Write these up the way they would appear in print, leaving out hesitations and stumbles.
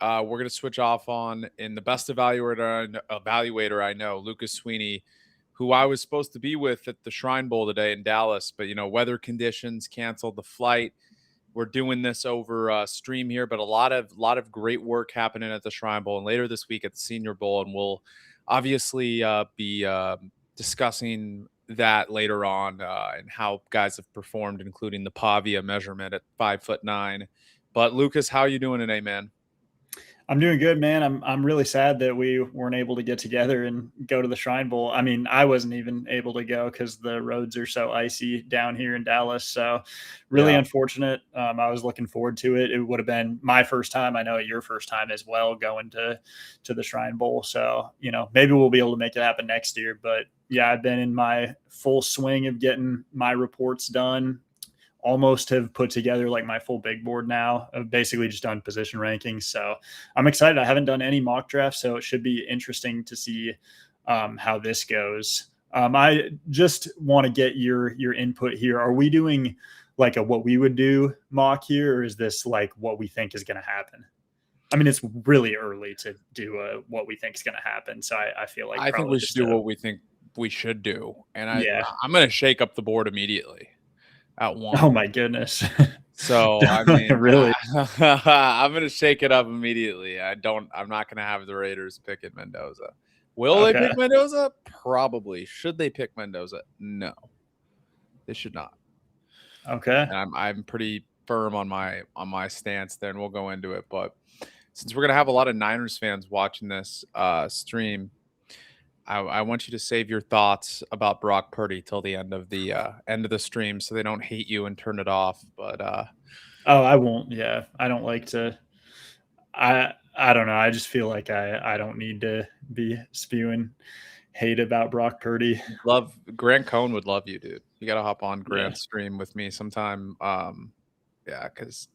We're going to switch off on in the best evaluator I know, Lucas Sweany, who I was supposed to be with at the Shrine Bowl today in Dallas, but weather conditions canceled the flight. We're doing this over stream here, but a lot of great work happening at the Shrine Bowl and later this week at the Senior Bowl, and we'll obviously be discussing that later on and how guys have performed, including the Pavia measurement at 5'9". But Lucas, how are you doing today, man? I'm doing good, man. I'm really sad that we weren't able to get together and go to the Shrine Bowl. I mean, I wasn't even able to go because the roads are so icy down here in Dallas. So really unfortunate. I was looking forward to it. It would have been my first time. I know your first time as well going to the Shrine Bowl. So, maybe we'll be able to make it happen next year. But yeah, I've been in my full swing of getting my reports done. Almost have put together like my full big board now. I've basically just done position rankings. So I'm excited. I haven't done any mock drafts, so it should be interesting to see how this goes. I just want to get your input here. Are we doing like a what we would do mock here, or is this like what we think is going to happen? I mean, it's really early to do what we think is going to happen. So I feel like I think we should do what we think we should do. And I'm going to shake up the board immediately. At one. Oh my goodness. So I mean, really, I'm gonna shake it up immediately. I'm not gonna have the Raiders pick at Mendoza. Will they pick Mendoza? Probably. Should they pick Mendoza? No, they should not. Okay. And I'm pretty firm on my stance there, and we'll go into it. But since we're gonna have a lot of Niners fans watching this stream, I want you to save your thoughts about Brock Purdy till the end of the stream, so they don't hate you and turn it off. But I won't. Yeah, I don't like to. I don't know. I just feel like I don't need to be spewing hate about Brock Purdy. Love Grant Cohn would love you, dude. You got to hop on Grant's stream with me sometime. Yeah, because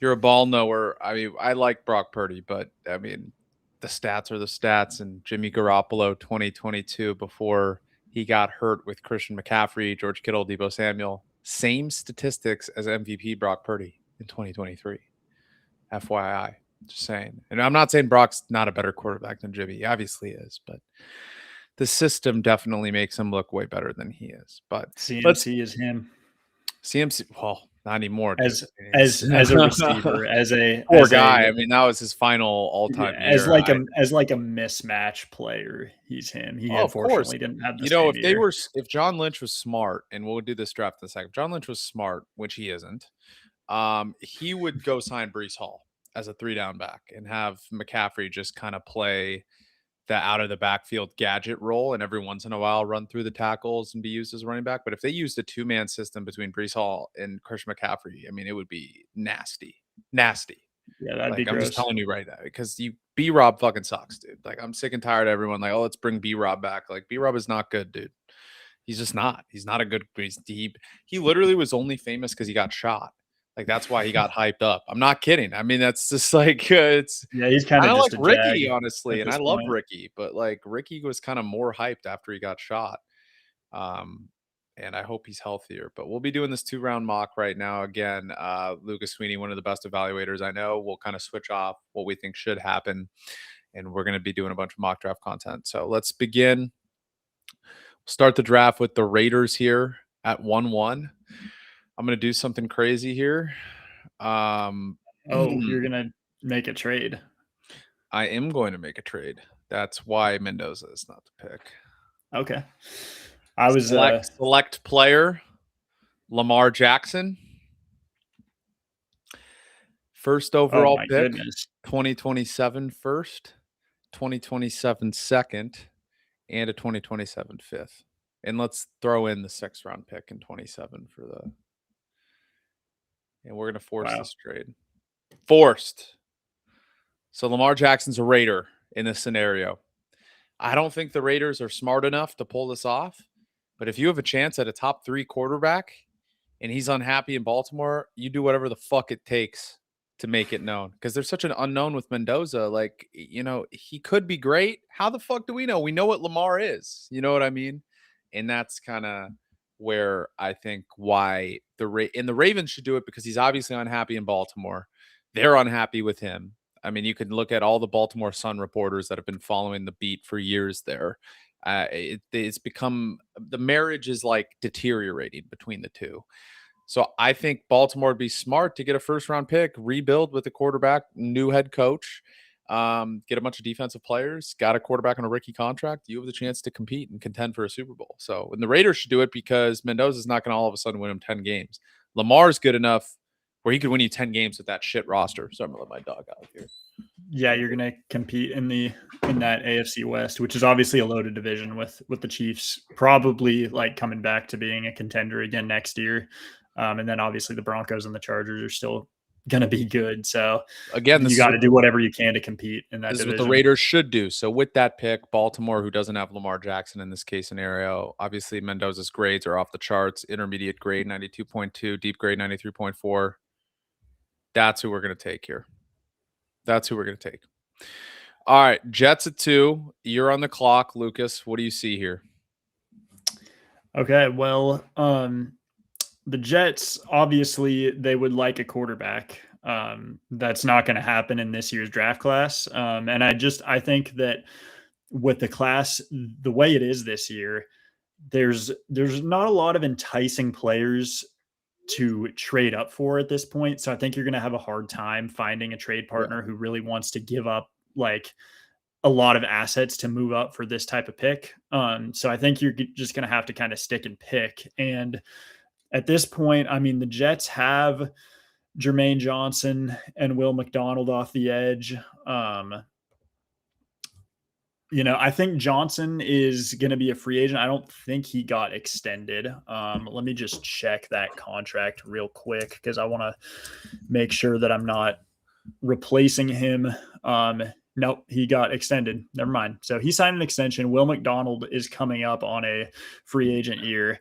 you're a ball knower. I mean, I like Brock Purdy, but I mean, the stats are the stats, and Jimmy Garoppolo 2022 before he got hurt with Christian McCaffrey, George Kittle, Deebo Samuel, same statistics as MVP Brock Purdy in 2023. FYI, just saying. And I'm not saying Brock's not a better quarterback than Jimmy. He obviously is, but the system definitely makes him look way better than he is. But CMC is him. CMC, well, not anymore. As a receiver, as a poor guy. I mean, that was his final all-time year. As like a mismatch player, he's him. He unfortunately didn't have the if John Lynch was smart, and we'll do this draft in a second. If John Lynch was smart, which he isn't, he would go sign Breece Hall as a 3-down back and have McCaffrey just kind of play the out of the backfield gadget role, and every once in a while run through the tackles and be used as a running back. But if they used a 2-man system between Breece Hall and Christian McCaffrey, I mean, it would be nasty. Yeah, that'd be gross. I'm just telling you right now, because B-Rob fucking sucks, dude. Like, I'm sick and tired of everyone like, oh, let's bring B-Rob back. Like, B-Rob is not good, dude. He's just not. He's not a good. He literally was only famous because he got shot. Like, that's why he got hyped up. I'm not kidding. I mean, that's just like he's kind of like Ricky, honestly, and I love Ricky, but like Ricky was kind of more hyped after he got shot. And I hope he's healthier. But we'll be doing this 2-round mock right now. Again, Lucas Sweany, one of the best evaluators I know. We'll kind of switch off what we think should happen, and we're going to be doing a bunch of mock draft content. So let's begin. Start the draft with the Raiders here at 1-1. I'm going to do something crazy here. You're going to make a trade. I am going to make a trade. That's why Mendoza is not the pick. Okay. I was select player, Lamar Jackson. First overall pick, 2027 first, 2027 second, and a 2027 fifth. And let's throw in the 6th round pick in 27 for the. And we're going to force this trade. Forced. So Lamar Jackson's a Raider in this scenario. I don't think the Raiders are smart enough to pull this off. But if you have a chance at a top 3 quarterback and he's unhappy in Baltimore, you do whatever the fuck it takes to make it known. Because there's such an unknown with Mendoza. Like, he could be great. How the fuck do we know? We know what Lamar is. You know what I mean? And that's kind of where I think why the Ravens should do it, because he's obviously unhappy in Baltimore. They're unhappy with him. I mean, you can look at all the Baltimore Sun reporters that have been following the beat for years there. It's become the marriage is like deteriorating between the two. So I think Baltimore would be smart to get a first round pick, rebuild with a quarterback, new head coach, get a bunch of defensive players, got a quarterback on a rookie contract. You have the chance to compete and contend for a Super Bowl. So, and the Raiders should do it because Mendoza's not going to all of a sudden win them 10 games. Lamar's good enough where he could win you 10 games with that shit roster. So I'm going to let my dog out here. Yeah, you're going to compete in that AFC West, which is obviously a loaded division with the Chiefs probably like coming back to being a contender again next year. And then obviously the Broncos and the Chargers are still going to be good. So again, you got to do whatever you can to compete in that division. This is what the Raiders should do. So with that pick, Baltimore, who doesn't have Lamar Jackson in this case scenario, obviously Mendoza's grades are off the charts. Intermediate grade 92.2, deep grade 93.4. That's who we're going to take here. That's who we're going to take. All right, Jets at 2. You're on the clock, Lucas. What do you see here? Okay, well, the Jets, obviously, they would like a quarterback. That's not going to happen in this year's draft class. And I think that with the class, the way it is this year, there's not a lot of enticing players to trade up for at this point. So I think you're going to have a hard time finding a trade partner who really wants to give up like a lot of assets to move up for this type of pick. So I think you're just going to have to kind of stick and pick. And at this point, I mean, the Jets have Jermaine Johnson and Will McDonald off the edge. I think Johnson is going to be a free agent. I don't think he got extended. Let me just check that contract real quick because I want to make sure that I'm not replacing him. Nope, he got extended. Never mind. So he signed an extension. Will McDonald is coming up on a free agent year.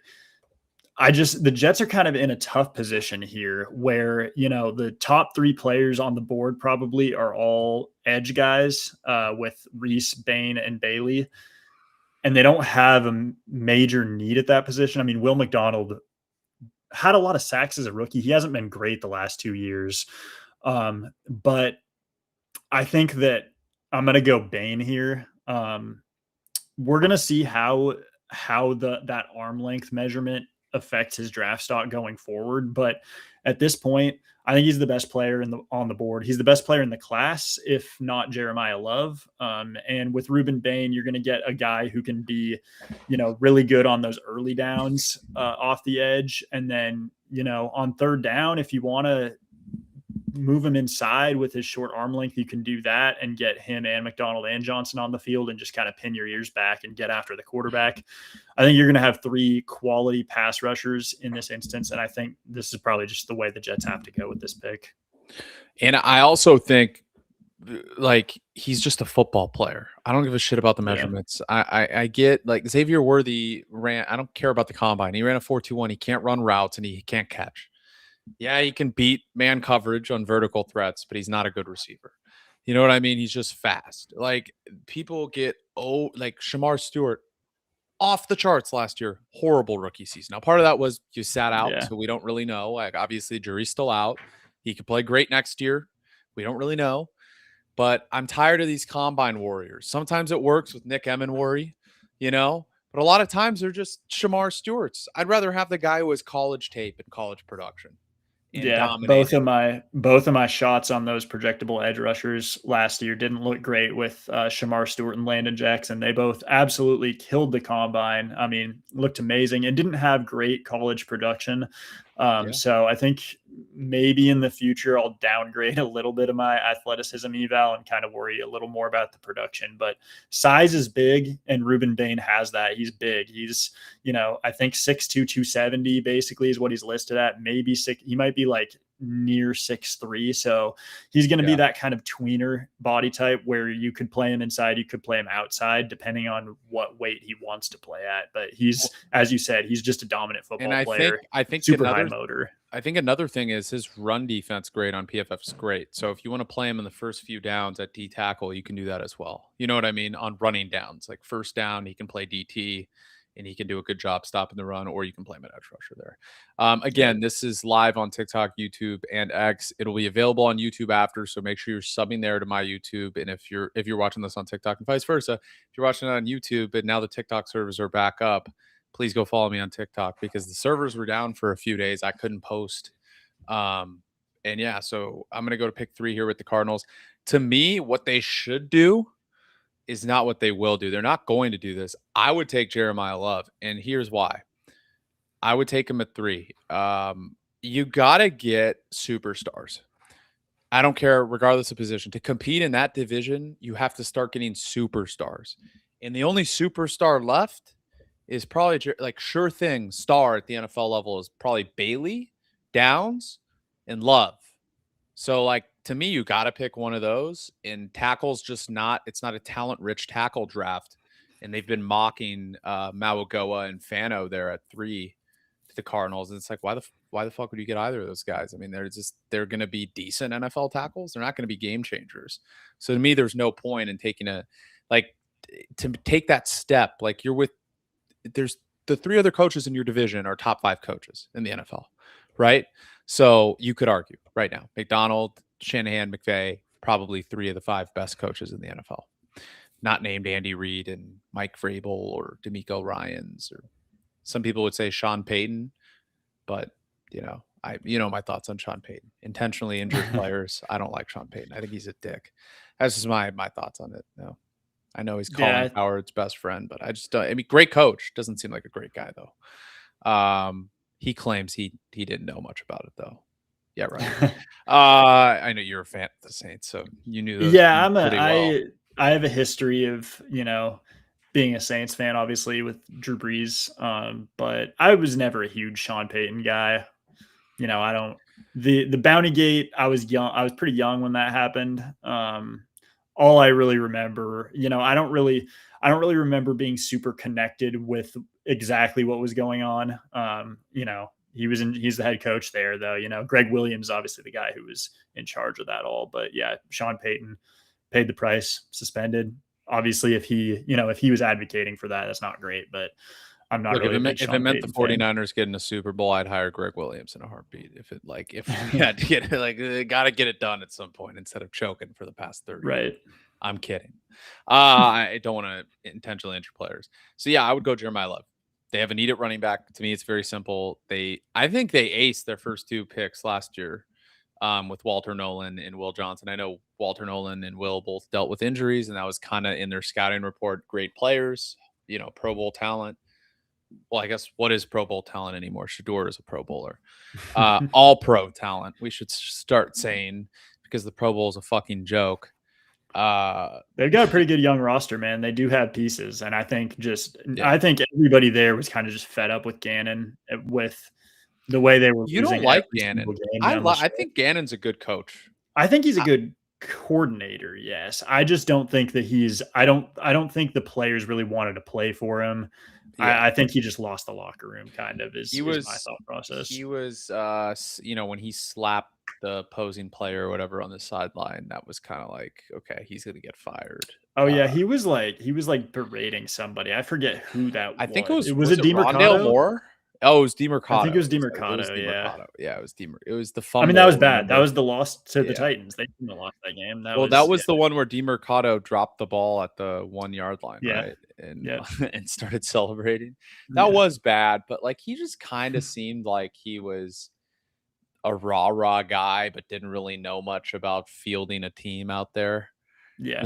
The Jets are kind of in a tough position here where, the top 3 players on the board probably are all edge guys with Reese, Bain, and Bailey. And they don't have a major need at that position. I mean, Will McDonald had a lot of sacks as a rookie. He hasn't been great the last 2 years. But I think that I'm going to go Bain here. We're going to see how that arm length measurement affects his draft stock going forward. But at this point, I think he's the best player on the board. He's the best player in the class, if not Jeremiah Love. And with Ruben Bain, you're going to get a guy who can be, really good on those early downs off the edge. And then, on third down, if you want to move him inside with his short arm length, you can do that and get him and McDonald and Johnson on the field and just kind of pin your ears back and get after the quarterback. I think you're going to have 3 quality pass rushers in this instance. And I think this is probably just the way the Jets have to go with this pick. And I also think he's just a football player. I don't give a shit about the measurements. Yeah. I get like Xavier Worthy I don't care about the combine. He ran a 4.21. He can't run routes and he can't catch. Yeah, he can beat man coverage on vertical threats, but he's not a good receiver. You know what I mean? He's just fast. Like people get like Shamar Stewart off the charts last year. Horrible rookie season. Now, part of that was you sat out, so we don't really know. Like obviously, jury's still out. He could play great next year. We don't really know. But I'm tired of these combine warriors. Sometimes it works with Nick Emenworry, but a lot of times they're just Shamar Stewarts. I'd rather have the guy who has college tape and college production. Yeah, both of my shots on those projectable edge rushers last year didn't look great with Shamar Stewart and Landon Jackson. They both absolutely killed the combine. I mean, looked amazing and didn't have great college production. So I think maybe in the future I'll downgrade a little bit of my athleticism eval and kind of worry a little more about the production. But size is big, and Ruben Bain has that. He's big. He's, I think 6'2", 270 basically is what he's listed at. Maybe he might be like near 6'3". So he's going to be that kind of tweener body type where you could play him inside, you could play him outside, depending on what weight he wants to play at. But he's, as you said, he's just a dominant football player. I think super high motor. I think another thing is his run defense grade on PFF is great. So if you want to play him in the first few downs at D tackle, you can do that as well. You know what I mean? On running downs, like first down, he can play DT. and he can do a good job stopping the run, or you can play him at edge rusher there. Again, this is live on TikTok, YouTube, and X. It'll be available on YouTube after, so make sure you're subbing there to my YouTube. And if you're watching this on TikTok and vice versa, if you're watching it on YouTube and now the TikTok servers are back up, please go follow me on TikTok because the servers were down for a few days. I couldn't post. And yeah, so I'm going to go to pick 3 here with the Cardinals. To me, what they should do is not what they will do. They're not going to do this. I would take Jeremiah Love, and here's why. I would take him at 3. You got to get superstars. I don't care, regardless of position. To compete in that division, you have to start getting superstars. And the only superstar left is probably like sure thing star at the NFL level is probably Bailey, Downs, and Love. So like to me, you got to pick one of those. And tackle's just not. It's not a talent-rich tackle draft. And they've been mocking Mauigoa and Fano there at 3 to the Cardinals. And it's like, why the fuck would you get either of those guys? I mean, they're going to be decent NFL tackles. They're not going to be game changers. So to me, there's no point in taking to take that step. Like there's the 3 other coaches in your division are top 5 coaches in the NFL, right? So you could argue right now, McDonald, Shanahan, McVay, probably 3 of the 5 best coaches in the NFL. Not named Andy Reid and Mike Vrabel or DeMeco Ryans, or some people would say Sean Payton, but my thoughts on Sean Payton. Intentionally injured players. I don't like Sean Payton. I think he's a dick. That's just my thoughts on it. No, I know he's Colin Howard's best friend, but I just don't. I mean, great coach. Doesn't seem like a great guy though. He claims he didn't know much about it though. Yeah, right. I know you're a fan of the Saints, so you knew those pretty well. I have a history of, being a Saints fan, obviously with Drew Brees. But I was never a huge Sean Payton guy. The Bounty Gate, I was young. I was pretty young when that happened. All I really remember, I don't really remember being super connected with exactly what was going on. He's the head coach there though, Greg Williams, obviously the guy who was in charge of that all, but yeah, Sean Payton paid the price, suspended. Obviously if he was advocating for that, that's not great, but I'm not really if it meant the 49ers getting a Super Bowl, I'd hire Greg Williams in a heartbeat. If we had to get it, got to get it done at some point instead of choking for the past 30 right years. I'm kidding. I don't want to intentionally injure players. So yeah, I would go Jeremiah Love. They have a need at running back. To me, it's very simple. I think they aced their first 2 picks last year with Walter Nolan and Will Johnson. I know Walter Nolan and Will both dealt with injuries, and that was kind of in their scouting report. Great players, Pro Bowl talent. Well, I guess what is Pro Bowl talent anymore? Shador is a Pro Bowler. All pro talent, we should start saying, because the Pro Bowl is a fucking joke. They've got a pretty good young roster, man. They do have pieces, and I think I think everybody there was kind of just fed up with Gannon with the way they were. You don't like Gannon? I think Gannon's a good coach. I think he's a good coordinator. Yes, I just don't think that I don't think the players really wanted to play for him. Yeah. I think he just lost the locker room. Kind of is my thought process. He was, when he slapped the opposing player or whatever on the sideline, that was kind of like, okay, he's gonna get fired. Oh yeah, he was like berating somebody. I forget who that was. I think it was Rondale Moore. Oh, it was DeMercado. I think it was DeMercado. Yeah, it was It was the fumble. I mean, that was bad. That was the loss to the Titans. They didn't lost that game. That was the one where DeMercado dropped the ball at the 1 yard line, right? And started celebrating. That was bad, but like he just kind of seemed like he was a rah guy, but didn't really know much about fielding a team out there. Yeah,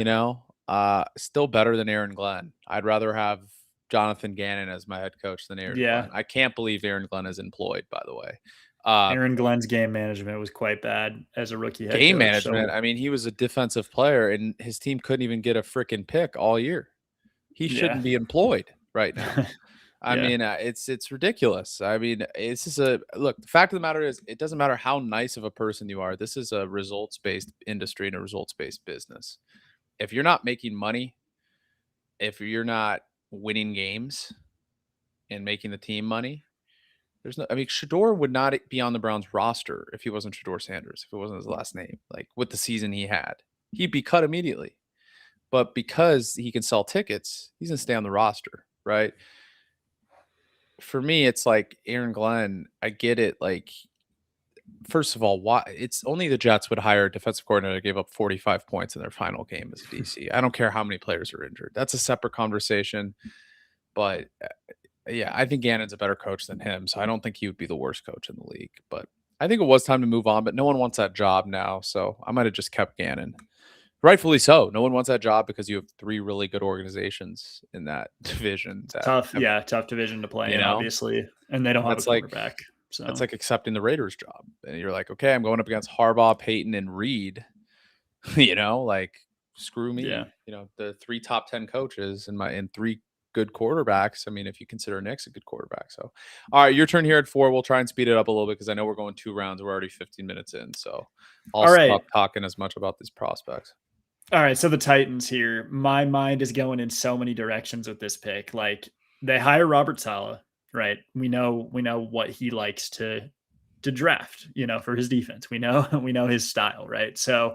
still better than Aaron Glenn. I'd rather have Jonathan Gannon as my head coach than Aaron Glenn. I can't believe Aaron Glenn is employed, by the way. Aaron Glenn's game management was quite bad as a rookie head coach. Game management. I mean, he was a defensive player, and his team couldn't even get a freaking pick all year. He shouldn't be employed right now. I mean, it's ridiculous. I mean, look, the fact of the matter is, it doesn't matter how nice of a person you are. This is a results-based industry and a results-based business. If you're not making money, if you're not winning games and making the team money, Shador would not be on the Browns roster if he wasn't Shador Sanders, if it wasn't his last name. Like with the season he had, he'd be cut immediately. But because he can sell tickets, he's gonna stay on the roster, right? for me, it's like Aaron Glenn. I get it. Like, first of all, why it's only the Jets would hire a defensive coordinator that gave up 45 points in their final game as a DC. I don't care how many players are injured. That's a separate conversation. But yeah, I think Gannon's a better coach than him, so I don't think he would be the worst coach in the league. But I think it was time to move on, but no one wants that job now, so I might have just kept Gannon. Rightfully so. No one wants that job because you have 3 really good organizations in that division that Tough, have, yeah, tough division to play in, obviously, and they don't have a that's like quarterback. that's So like accepting the Raiders job. And you're like, "Okay, I'm going up against Harbaugh, Peyton, and Reed." Like, screw yeah. me. The 3 top 10 coaches and 3 good quarterbacks. I mean, if you consider Nick's a good quarterback. So, all right, your turn here at 4. We'll try and speed it up a little bit because I know we're going 2 rounds. We're already 15 minutes in. So I'll All right. stop talking as much about these prospects. All right, so the Titans here, my mind is going in so many directions with this pick. Like they hire Robert Saleh, right? We know what he likes to draft, for his defense. We know we know his style, right? So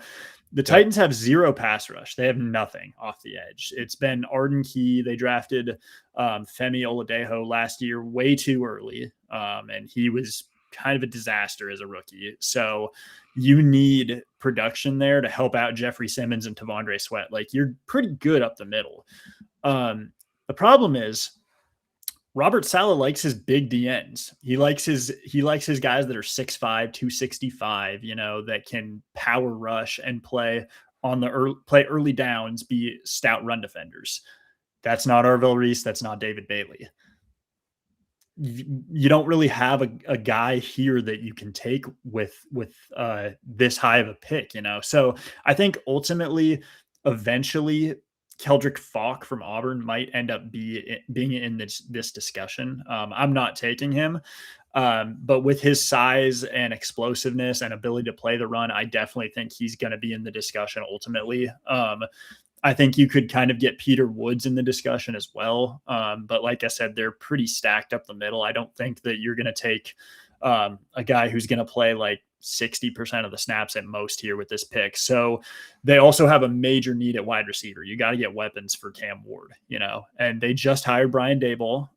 the Titans have 0 pass rush. They have nothing off the edge. It's been Arden Key. They drafted Femi Oladejo last year way too early, and he was kind of a disaster as a rookie. So you need production there to help out Jeffrey Simmons and Tavondre Sweat. Like you're pretty good up the middle. The problem is Robert Saleh likes his big DNs. He likes his guys that are 6'5", 265, that can power rush and play early downs, be stout run defenders. That's not Arvell Reese. That's not David Bailey. You don't really have a guy here that you can take with this high of a pick, So I think ultimately, eventually, Keldrick Falk from Auburn might end up being in this discussion. I'm not taking him, but with his size and explosiveness and ability to play the run, I definitely think he's going to be in the discussion ultimately. I think you could kind of get Peter Woods in the discussion as well. But like I said, they're pretty stacked up the middle. I don't think that you're going to take a guy who's going to play like 60% of the snaps at most here with this pick. So they also have a major need at wide receiver. You got to get weapons for Cam Ward, and they just hired Brian Daboll.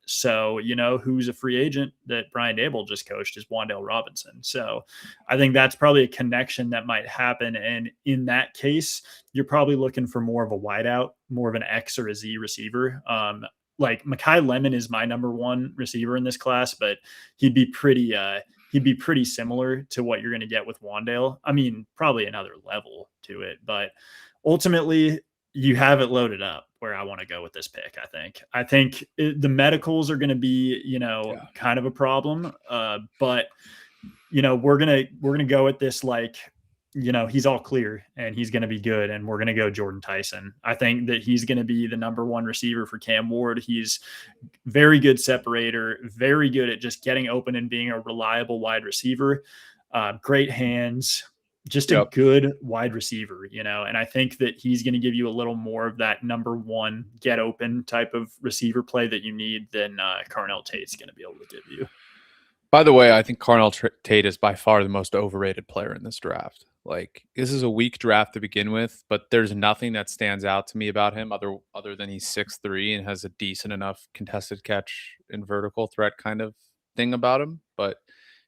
So, who's a free agent that Brian Daboll just coached is Wan'Dale Robinson. So I think that's probably a connection that might happen. And in that case, you're probably looking for more of a wideout, more of an X or a Z receiver. Like Mekhi Lemon is my number 1 receiver in this class, but he'd be pretty similar to what you're going to get with Wan'Dale. I mean, probably another level to it, but ultimately you have it loaded up where I want to go with this pick. I think the medicals are going to be, kind of a problem. But we're going to go at this like, he's all clear and he's going to be good. And we're going to go Jordan Tyson. I think that he's going to be the number 1 receiver for Cam Ward. He's very good separator, very good at just getting open and being a reliable wide receiver. Great hands, just a good wide receiver, and I think that he's going to give you a little more of that number 1 get open type of receiver play that you need than Carnell Tate's going to be able to give you. By the way, I think Carnell Tate is by far the most overrated player in this draft. Like, this is a weak draft to begin with, but there's nothing that stands out to me about him other than he's 6'3" and has a decent enough contested catch and vertical threat kind of thing about him. But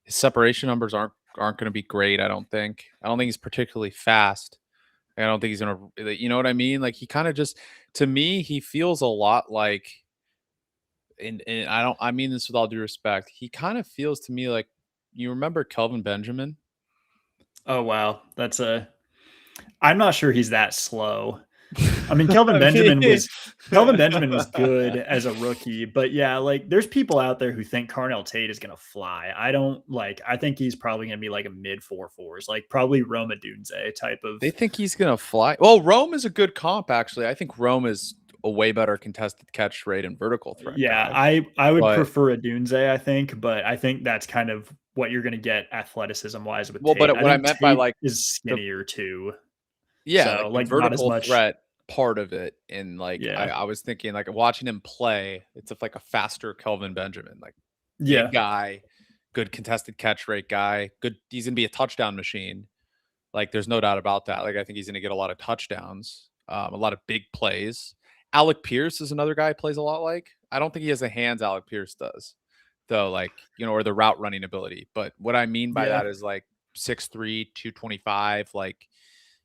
his separation numbers aren't going to be great, I don't think. I don't think he's particularly fast. I don't think he's going to, you know what I mean? Like, he kind of just, to me, he feels a lot like, and I mean this with all due respect, he kind of feels to me like, you remember Kelvin Benjamin? Oh, wow. I'm not sure he's that slow. I mean, Kelvin Benjamin was good as a rookie, but yeah, like there's people out there who think Carnell Tate is going to fly. I think he's probably going to be like a mid 4.4s, like probably Rome Odunze type of. They think he's going to fly. Well, Rome is a good comp, actually. I think Rome is a way better contested catch rate and vertical threat. Yeah, I would prefer Odunze, I think, but I think that's kind of what you're going to get athleticism wise with Tate. But what I meant Tate by like is skinnier too. Yeah, so, like the vertical threat part of it. And like I was thinking, like watching him play, it's like a faster Kelvin Benjamin, like big guy, good contested catch rate guy, good. He's gonna be a touchdown machine. Like there's no doubt about that. Like I think he's gonna get a lot of touchdowns, a lot of big plays. Alec Pierce is another guy plays a lot like. I don't think he has the hands Alec Pierce does, though, like, or the route running ability. But what I mean by that is like 6'3", 225, like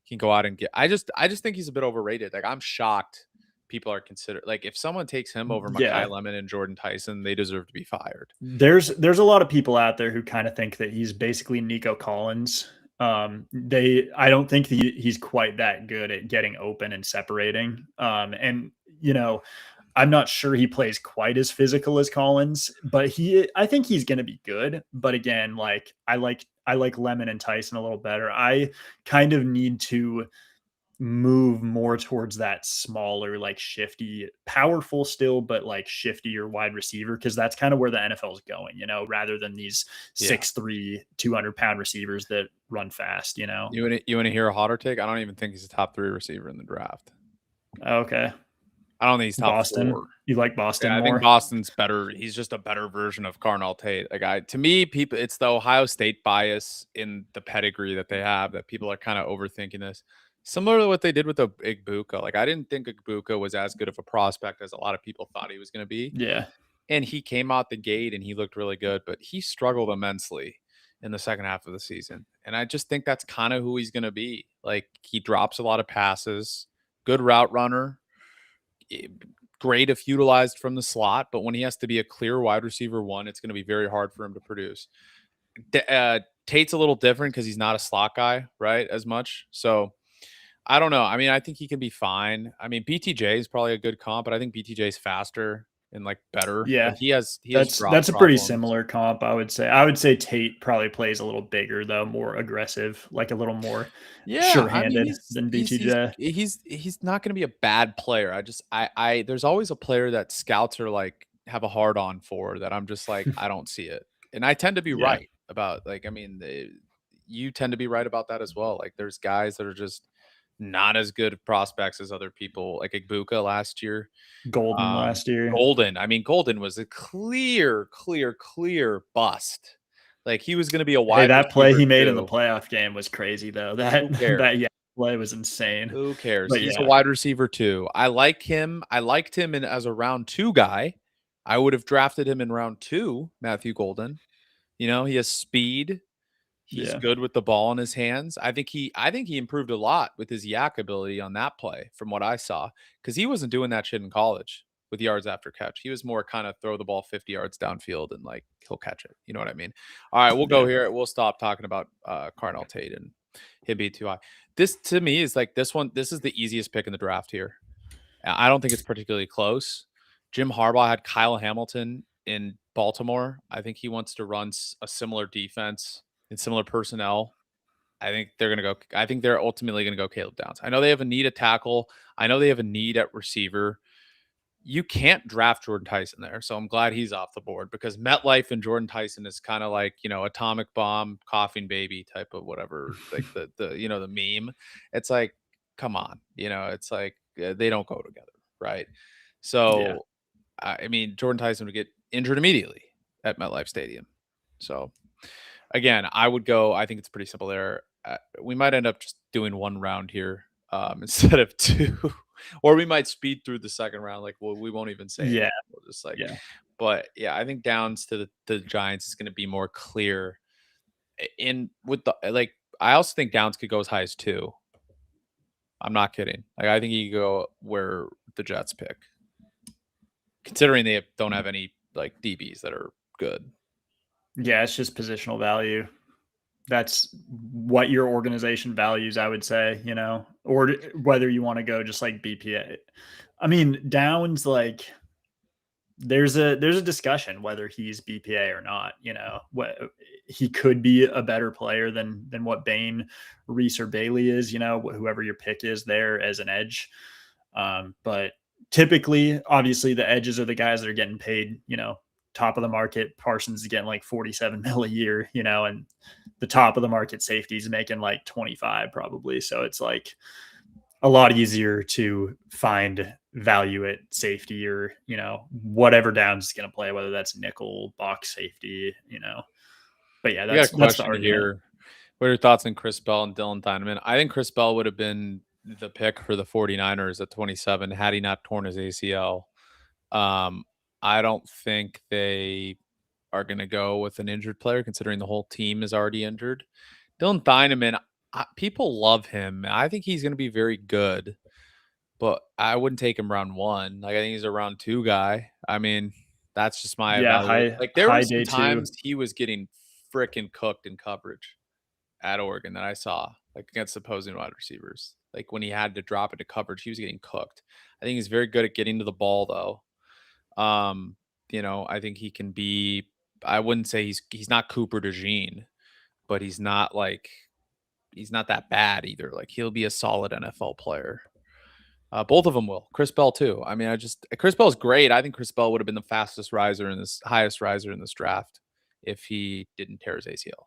he can go out and get. I just think he's a bit overrated. Like, I'm shocked people are considered, like, if someone takes him over Mekhi Lemon and Jordan Tyson, they deserve to be fired. There's a lot of people out there who kind of think that he's basically Nico Collins. I don't think he's quite that good at getting open and separating. And I'm not sure he plays quite as physical as Collins, but I think he's going to be good. But again, like I like Lemon and Tyson a little better. I kind of need to move more towards that smaller, like shifty, powerful still, but like shifty or wide receiver, because that's kind of where the NFL is going, rather than these 6'3", 200-pound receivers that run fast. You want to hear a hotter take? I don't even think he's a top 3 receiver in the draft. Okay. I don't think he's top Boston. 4. You like Boston more? I think Boston's better. He's just a better version of Cardinal Tate. Like, to me, people, it's the Ohio State bias in the pedigree that they have that people are kind of overthinking this. Similar to what they did with the Igbuka. Like, I didn't think Igbuka was as good of a prospect as a lot of people thought he was going to be. Yeah. And he came out the gate and he looked really good, but he struggled immensely in the second half of the season. And I just think that's kind of who he's going to be. Like, he drops a lot of passes, good route runner, great if utilized from the slot, but when he has to be a clear wide receiver 1, it's going to be very hard for him to produce. Tate's a little different because he's not a slot guy, right, as much. So I don't know. I mean, I think he can be fine. I mean, BTJ is probably a good comp, but I think BTJ is faster and like better. Yeah, like, he has that's a pretty similar comp, I would say. I would say Tate probably plays a little bigger though, more aggressive, like a little more sure-handed than BTJ. He's not going to be a bad player. I there's always a player that scouts are like have a hard on for that. I'm just like, I don't see it, and I tend to be right about, like, I mean, you tend to be right about that as well. Like, there's guys that are just not as good prospects as other people, like Igbuka last year. Golden last year. I mean, Golden was a clear bust. Like, he was going to be a wide that play he made too. in the playoff game was crazy, though. That play was insane. Who cares? But he's a wide receiver too. I like him. I liked him as a round 2 guy. I would have drafted him in round 2, Matthew Golden. He has speed. He's good with the ball in his hands. I think he improved a lot with his yak ability on that play from what I saw, because he wasn't doing that shit in college with yards after catch. He was more kind of throw the ball 50 yards downfield and like he'll catch it. You know what I mean? All right, we'll go here. We'll stop talking about Cardinal Tate and him being too high. This to me is like this is the easiest pick in the draft here. I don't think it's particularly close. Jim Harbaugh had Kyle Hamilton in Baltimore. I think he wants to run a similar defense and similar personnel. I think they're ultimately going to go Caleb Downs. I know they have a need at tackle. I know they have a need at receiver. You can't draft Jordan Tyson there. So I'm glad he's off the board, because MetLife and Jordan Tyson is kind of like, atomic bomb, coughing baby type of whatever, like the meme. It's like, come on, it's like they don't go together. Right. So, I mean, Jordan Tyson would get injured immediately at MetLife Stadium. So, again, I would go. I think it's pretty simple there. We might end up just doing 1 round here instead of 2, or we might speed through the second round. Like, we won't even say. Yeah, we'll just like. Yeah. But yeah, I think Downs to the Giants is going to be more clear. I also think Downs could go as high as 2. I'm not kidding. Like, I think he could go where the Jets pick, considering they don't have any like DBs that are good. Yeah, it's just positional value. That's what your organization values, I would say, or whether you want to go just like BPA. I mean, Downs, like, there's a discussion whether he's BPA or not. What he could be a better player than what Bain, Reese, or Bailey is. Whoever your pick is there as an edge. But typically, obviously, the edges are the guys that are getting paid. Top of the market. Parsons is getting like 47 mil a year. And the top of the market safety is making like 25 probably. So it's like a lot easier to find value at safety, or, whatever Downs is going to play, whether that's nickel, box safety, But yeah, that's the argument here. What are your thoughts on Chris Bell and Dylan Dineman? I think Chris Bell would have been the pick for the 49ers at 27 had he not torn his ACL. I don't think they are going to go with an injured player, considering the whole team is already injured. Dylan Thieneman, people love him. I think he's going to be very good, but I wouldn't take him round 1. Like, I think he's a round 2 guy. I mean, that's just my evaluation. Like, there were some times he was getting freaking cooked in coverage at Oregon that I saw, like against opposing wide receivers. Like when he had to drop into coverage, he was getting cooked. I think he's very good at getting to the ball, though. I think he can be. I wouldn't say he's not Cooper DeJean, but he's not that bad either. Like he'll be a solid NFL player. Both of them will. Chris Bell too. I mean, Chris Bell's great. I think Chris Bell would have been the highest riser in this draft if he didn't tear his ACL.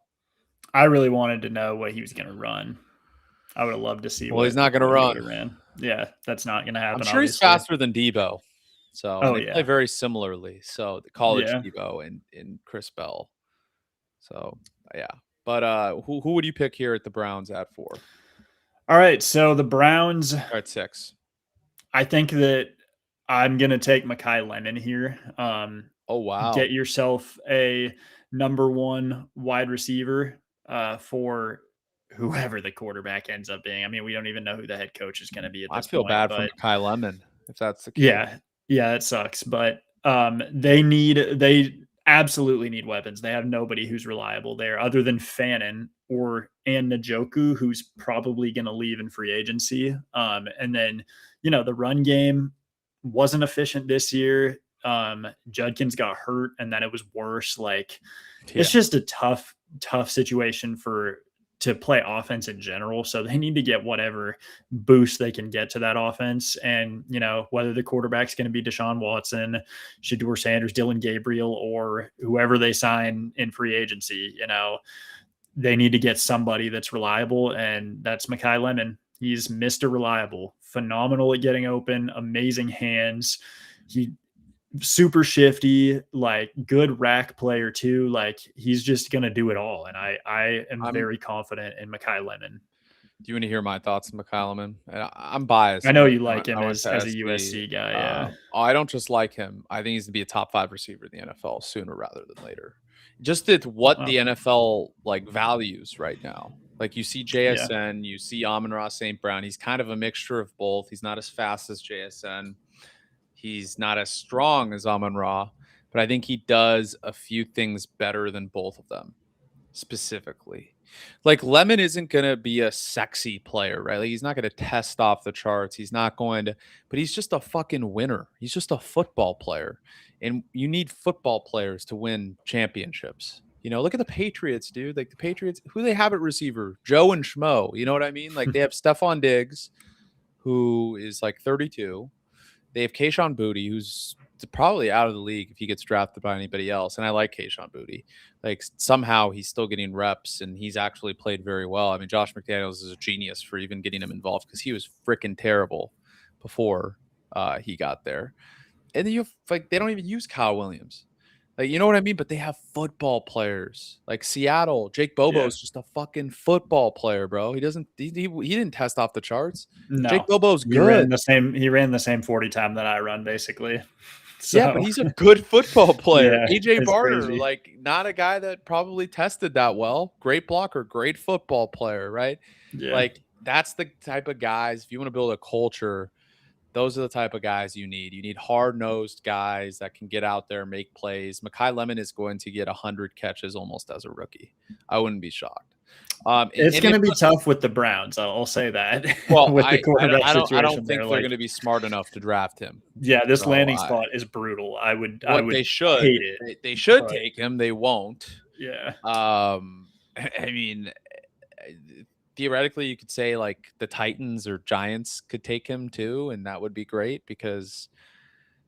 I really wanted to know what he was going to run. I would have loved to see. Well, he's not going to run. Yeah, that's not going to happen. I'm sure he's faster than Debo. So they play very similarly. So the college Debo and Chris Bell. So yeah, but who would you pick here at the Browns at 4? All right, so the Browns are at 6. I think that I'm going to take Mekhi Lemon here. Oh wow! Get yourself a number 1 wide receiver for whoever the quarterback ends up being. I mean, we don't even know who the head coach is going to be at this point. I feel bad for Mekhi Lemon if that's the case. Yeah, it sucks. But they absolutely need weapons. They have nobody who's reliable there other than Fannin and Njoku, who's probably going to leave in free agency. And then, the run game wasn't efficient this year. Judkins got hurt and then it was worse. It's just a tough situation to play offense in general. So they need to get whatever boost they can get to that offense. And, whether the quarterback's going to be Deshaun Watson, Shedeur Sanders, Dylan Gabriel, or whoever they sign in free agency, they need to get somebody that's reliable. And that's Mekhi Lemon. He's Mr. Reliable, phenomenal at getting open, amazing hands. He super shifty, good rack player too. He's just going to do it all. And I am very confident in Mekhi Lemon. Do you want to hear my thoughts on Mekhi Lemon? I'm biased. I know you like him as a USC guy. Yeah. I don't just like him. I think he's going to be a top 5 receiver in the NFL sooner rather than later. Just the NFL values right now. You see JSN, you see Amon-Ra St. Brown. He's kind of a mixture of both. He's not as fast as JSN. He's not as strong as Amon-Ra, but I think he does a few things better than both of them specifically. Lemon isn't going to be a sexy player, right? He's not going to test off the charts. He's not going to, but he's just a fucking winner. He's just a football player. And you need football players to win championships. Look at the Patriots, dude. The Patriots, who they have at receiver? Joe and Schmo. You know what I mean? They have Stephon Diggs, who is 32. They have Kayshon Boutte, who's probably out of the league if he gets drafted by anybody else. And I like Kayshon Boutte. Somehow he's still getting reps and he's actually played very well. I mean, Josh McDaniels is a genius for even getting him involved because he was freaking terrible before he got there. And then you have, they don't even use Kyle Williams. You know what I mean? But they have football players Seattle. Jake Bobo is just a fucking football player, bro. He didn't test off the charts. No. Jake Bobo's good. He ran the same 40 time that I run, basically. So. Yeah, but he's a good football player. AJ Barter, not a guy that probably tested that well. Great blocker, great football player, right? Yeah. That's the type of guys, if you want to build a culture, those are the type of guys you need. You need hard-nosed guys that can get out there, make plays. Mekhi Lemon is going to get 100 catches almost as a rookie. I wouldn't be shocked. It's going to be tough with the Browns. I'll say that. Well, with the quarterback I don't think they're going to be smart enough to draft him. Yeah, this landing spot is brutal. They should hate it. They should take him. They won't. Yeah. I mean, theoretically, you could say the Titans or Giants could take him too, and that would be great but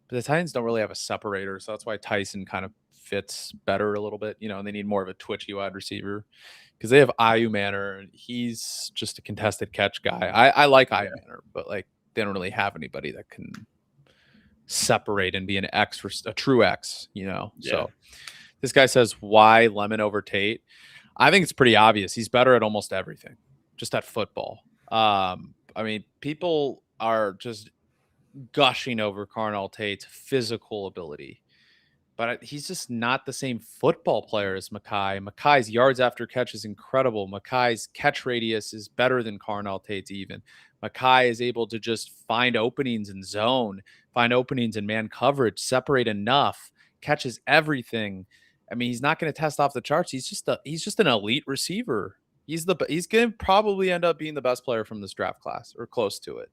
the Titans don't really have a separator, so that's why Tyson kind of fits better a little bit. And they need more of a twitchy wide receiver because they have Ayu Manor, and he's just a contested catch guy. I like Ayu Manor, but they don't really have anybody that can separate and be an X for a true X. So this guy says, why Lemon over Tate? I think it's pretty obvious. He's better at almost everything. Just at football. I mean, people are just gushing over Carnell Tate's physical ability, but he's just not the same football player as Mekhi. Mekhi's yards after catch is incredible. Mekhi's catch radius is better than Carnell Tate's even. Mekhi is able to just find openings in zone, find openings in man coverage, separate enough, catches everything. I mean, he's not going to test off the charts. He's just an elite receiver. He's going to probably end up being the best player from this draft class or close to it.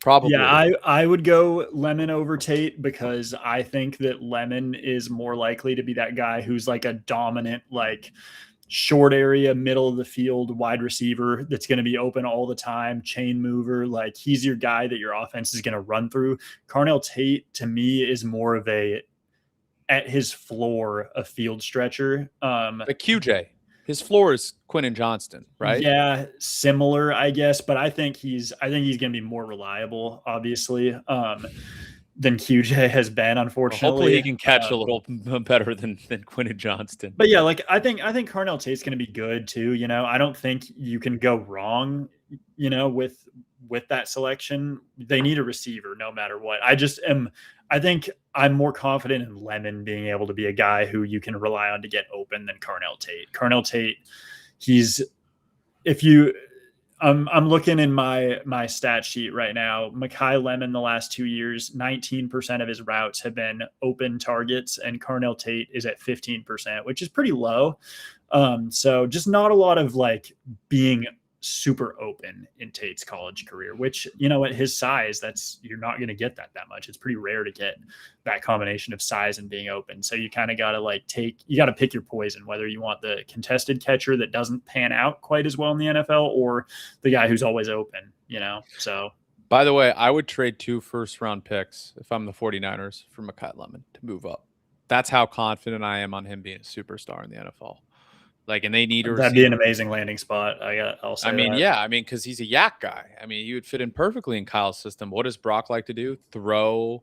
Probably. Yeah, I would go Lemon over Tate because I think that Lemon is more likely to be that guy who's like a dominant, like short area, middle of the field wide receiver that's going to be open all the time, chain mover. Like he's your guy that your offense is going to run through. Carnell Tate to me is more of at his floor, a field stretcher. But QJ. His floor is Quentin Johnston, right? Yeah, similar, I guess, but I think he's going to be more reliable, obviously, than QJ has been. Unfortunately, well, hopefully he can catch a little better than Quentin Johnston. But yeah, like I think Carnell Tate's going to be good too. You know, I don't think you can go wrong. You know, with that selection, they need a receiver no matter what. I think I'm more confident in Lemon being able to be a guy who you can rely on to get open than Carnell Tate. Carnell Tate, I'm looking in my stat sheet right now. Mekhi Lemon the last 2 years, 19% of his routes have been open targets, and Carnell Tate is at 15%, which is pretty low. So just not a lot of like being super open in Tate's college career, which, you know, at his size, you're not going to get that much. It's pretty rare to get that combination of size and being open. So you kind of got to pick your poison, whether you want the contested catcher that doesn't pan out quite as well in the NFL or the guy who's always open, you know? So, by the way, I would trade 2 first-round picks if I'm the 49ers for Mekhi Lemon to move up. That's how confident I am on him being a superstar in the NFL. Like, and they need a receiver. That'd be an amazing landing spot. I'll say. Because he's a yak guy. I mean, he would fit in perfectly in Kyle's system. What does Brock like to do? Throw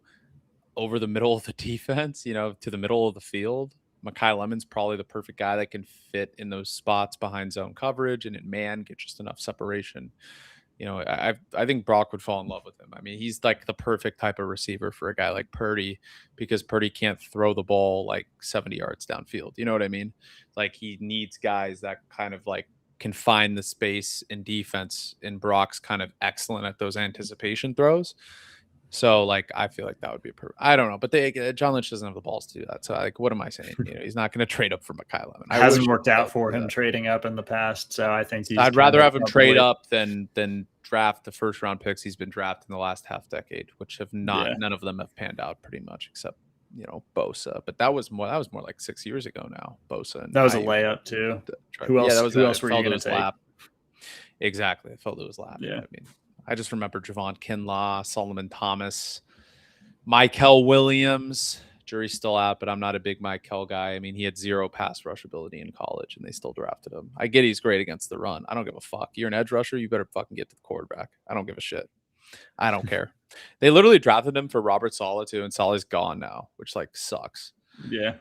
over the middle of the defense, you know, to the middle of the field. Mekhi Lemon's probably the perfect guy that can fit in those spots behind zone coverage and in man, get just enough separation. You know, I think Brock would fall in love with him. I mean, he's like the perfect type of receiver for a guy like Purdy because Purdy can't throw the ball like 70 yards downfield. You know what I mean? Like he needs guys that kind of like can find the space in defense, and Brock's kind of excellent at those anticipation throws. So, like, I feel like that would be I don't know, but John Lynch doesn't have the balls to do that. So, like, what am I saying? You know, he's not going to trade up for Mekhi Lemon. It hasn't worked out for him trading up in the past. So I think I'd rather have him trade up than draft the first round picks he's been drafted in the last half decade, which have none of them have panned out pretty much, except, you know, Bosa. But that was more like 6 years ago now. Bosa. And that was a layup too. Who else? Yeah, who else were you going to take? Lap. Exactly, I felt it was lap. Yeah, I mean, I just remember Javon Kinlaw, Solomon Thomas, Michael Williams. Jury's still out, but I'm not a big Michael guy. I mean, he had 0 pass rush ability in college, and they still drafted him. I get he's great against the run. I don't give a fuck. You're an edge rusher. You better fucking get to the quarterback. I don't give a shit. I don't care. They literally drafted him for Robert Saleh too, and Saleh's gone now, which like sucks. Yeah.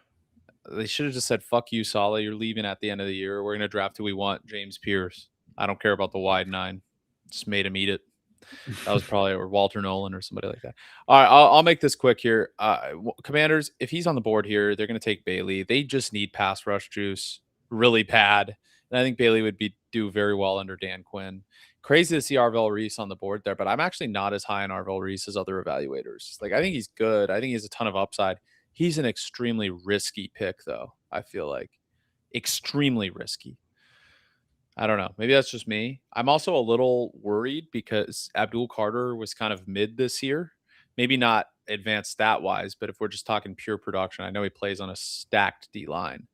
They should have just said, fuck you, Saleh. You're leaving at the end of the year. We're going to draft who we want, James Pierce. I don't care about the wide 9. Just made him eat it. That was probably or Walter Nolan or somebody like that. All right, I'll make this quick here. Commanders, if he's on the board here, they're going to take Bailey. They just need pass rush juice really bad. And I think Bailey would do very well under Dan Quinn. Crazy to see Arvell Reese on the board there, but I'm actually not as high on Arvell Reese as other evaluators. Like, I think he's good. I think he has a ton of upside. He's an extremely risky pick, though. I feel like extremely risky. I don't know. Maybe that's just me. I'm also a little worried because Abdul Carter was kind of mid this year. Maybe not advanced stat-wise, but if we're just talking pure production, I know he plays on a stacked D-line.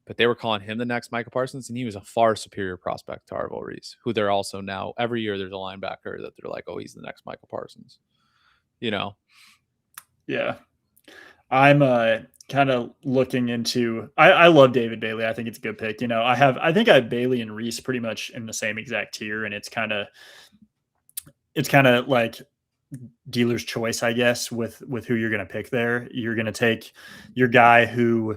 But they were calling him the next Micah Parsons, and he was a far superior prospect to Arvell Reese, who they're also now, every year there's a linebacker that they're like, oh, he's the next Micah Parsons. You know? Yeah. I'm kind of looking into I love David Bailey. I think it's a good pick. You know, I think I have Bailey and Reese pretty much in the same exact tier, and it's kind of like dealer's choice, I guess, with who you're going to pick there. You're going to take your guy who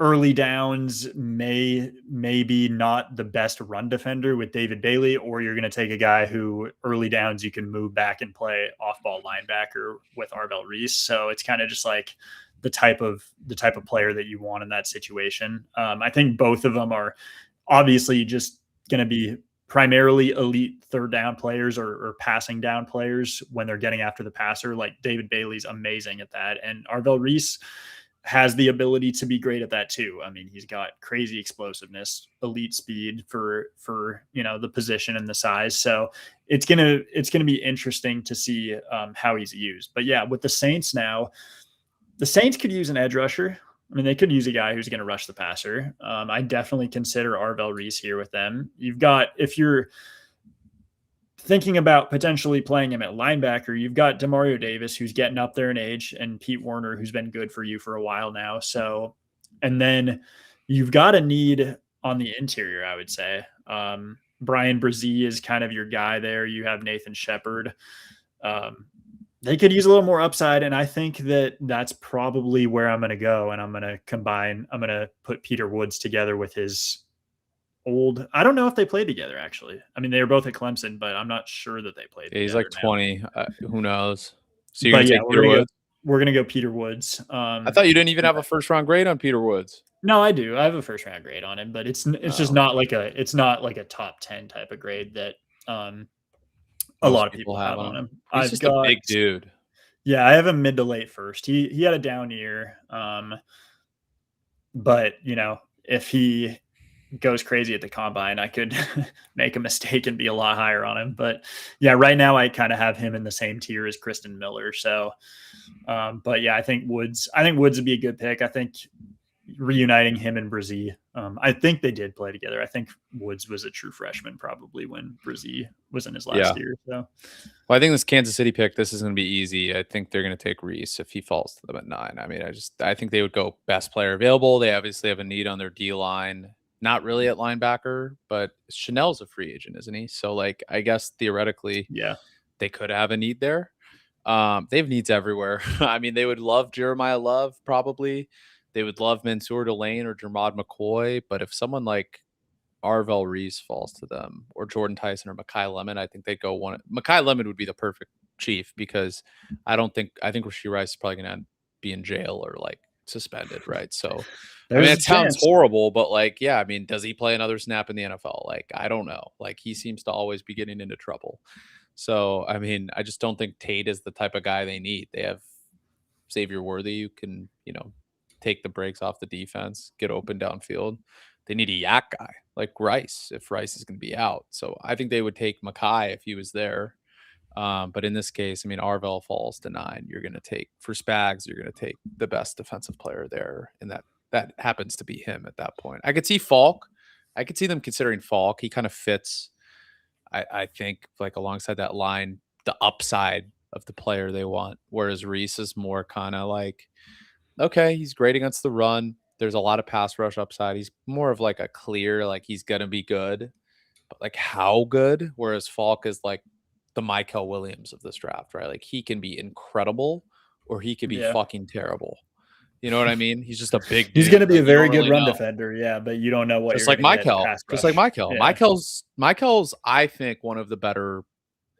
early downs maybe not the best run defender with David Bailey, or you're going to take a guy who early downs you can move back and play off ball linebacker with Arvell Reese. So it's kind of just like the type of player that you want in that situation. I think both of them are obviously just going to be primarily elite third down players or passing down players when they're getting after the passer. Like David Bailey's amazing at that. And Arvell Reese has the ability to be great at that too. I mean, he's got crazy explosiveness, elite speed for the position and the size. So it's gonna be interesting to see how he's used. But yeah, with the Saints now, the Saints could use an edge rusher. I mean, they could use a guy who's going to rush the passer. I definitely consider Arvell Reese here with them. If you're thinking about potentially playing him at linebacker, you've got Demario Davis, who's getting up there in age, and Pete Werner, who's been good for you for a while now. So, and then you've got a need on the interior, I would say. Brian Brzee is kind of your guy there. You have Nathan Shepard. They could use a little more upside, and I think that's probably where I'm going to go, and I'm going to put Peter Woods together with his old. I don't know if they played together, actually. I mean, they were both at Clemson, but I'm not sure that they played together. He's like 20. Who knows? So you're going to take Peter Woods? We're going to go Peter Woods. I thought you didn't even have a first-round grade on Peter Woods. No, I do. I have a first-round grade on him, but it's just not like a top 10 type of grade that a lot of people have on him. He's just a big dude. Yeah, I have him mid to late first. He had a down year. But, if he goes crazy at the combine, I could make a mistake and be a lot higher on him. But yeah, right now I kind of have him in the same tier as Kristen Miller. So, but yeah, I think Woods would be a good pick. I think reuniting him and Brzee. I think they did play together. I think Woods was a true freshman probably when Brzee was in his last year. So, well, I think this Kansas City pick, this is going to be easy. I think they're going to take Reese if he falls to them at 9. I mean, I think they would go best player available. They obviously have a need on their D line, not really at linebacker, but Chanel's a free agent, isn't he? So, like, I guess theoretically, they could have a need there. They have needs everywhere. I mean, they would love Jeremiah Love probably. They would love Mansour Delane or Jermod McCoy, but if someone like Arvell Reese falls to them, or Jordan Tyson or Mekhi Lemon, I think they'd go one. Mekhi Lemon would be the perfect chief because I think Rashee Rice is probably going to be in jail or like suspended, right? So, I mean, it sounds horrible, but like, yeah, I mean, does he play another snap in the NFL? Like, I don't know. Like, he seems to always be getting into trouble. So, I mean, I just don't think Tate is the type of guy they need. They have Xavier Worthy who can, take the brakes off the defense, get open downfield. They need a yak guy like Rice if Rice is going to be out. So I think they would take Mekhi if he was there. But in this case, I mean, Arvell falls to 9. You're going to take for Spags. You're going to take the best defensive player there, and that happens to be him at that point. I could see Falk. I could see them considering Falk. He kind of fits. I think like alongside that line, the upside of the player they want. Whereas Reese is more kind of like, okay, he's great against the run. There's a lot of pass rush upside. He's more of like a clear, like he's going to be good, but like how good? Whereas Falk is like the Michael Williams of this draft, right? Like he can be incredible or he could be fucking terrible. You know what I mean? He's just a big dude. He's going to be a very good run defender. Yeah, but you don't know what just you're like Michael. Just like Michael. Yeah. Michael's, I think, one of the better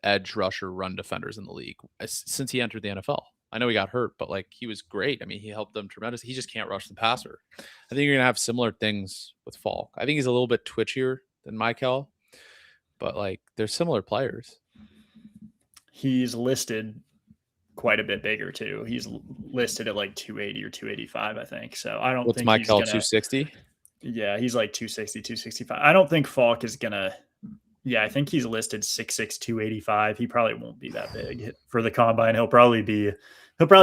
edge rusher run defenders in the league since he entered the NFL. I know he got hurt, but like he was great. I mean, he helped them tremendously. He just can't rush the passer. I think you're gonna have similar things with Falk. I think he's a little bit twitchier than Michael, but like they're similar players. He's listed quite a bit bigger too. He's listed at like 280 or 285, I think. So I don't think Michael 260. Yeah, he's like 260, 265. I don't think Falk is gonna. Yeah, I think he's listed 6'6", 285. He probably won't be that big for the combine. He'll probably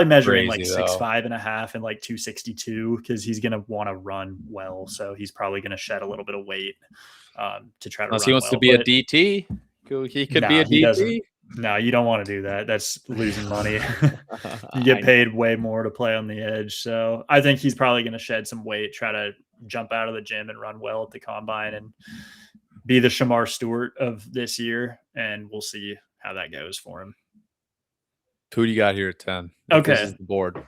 measure in like 6'5.5" and like 262 because he's gonna want to run well. So he's probably gonna shed a little bit of weight to try to. Unless he wants to be a DT, he could be a DT. No, you don't want to do that. That's losing money. You get paid way more to play on the edge. So I think he's probably gonna shed some weight, try to jump out of the gym and run well at the combine and be the Shamar Stewart of this year, and we'll see how that goes for him. Who do you got here at 10? Okay. This is the board.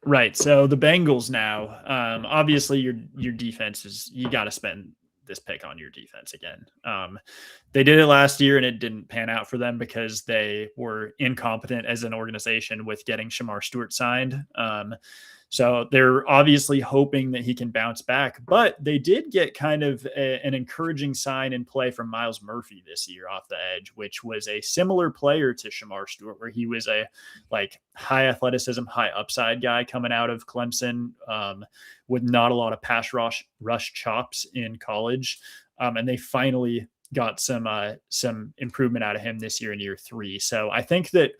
Right. So the Bengals now, obviously your defense is, you got to spend this pick on your defense again. They did it last year and it didn't pan out for them because they were incompetent as an organization with getting Shamar Stewart signed. So they're obviously hoping that he can bounce back, but they did get kind of an encouraging sign in play from Myles Murphy this year off the edge, which was a similar player to Shamar Stewart, where he was a like high athleticism, high upside guy coming out of Clemson, with not a lot of pass rush chops in college. And they finally got some improvement out of him this year in year 3. So I think that,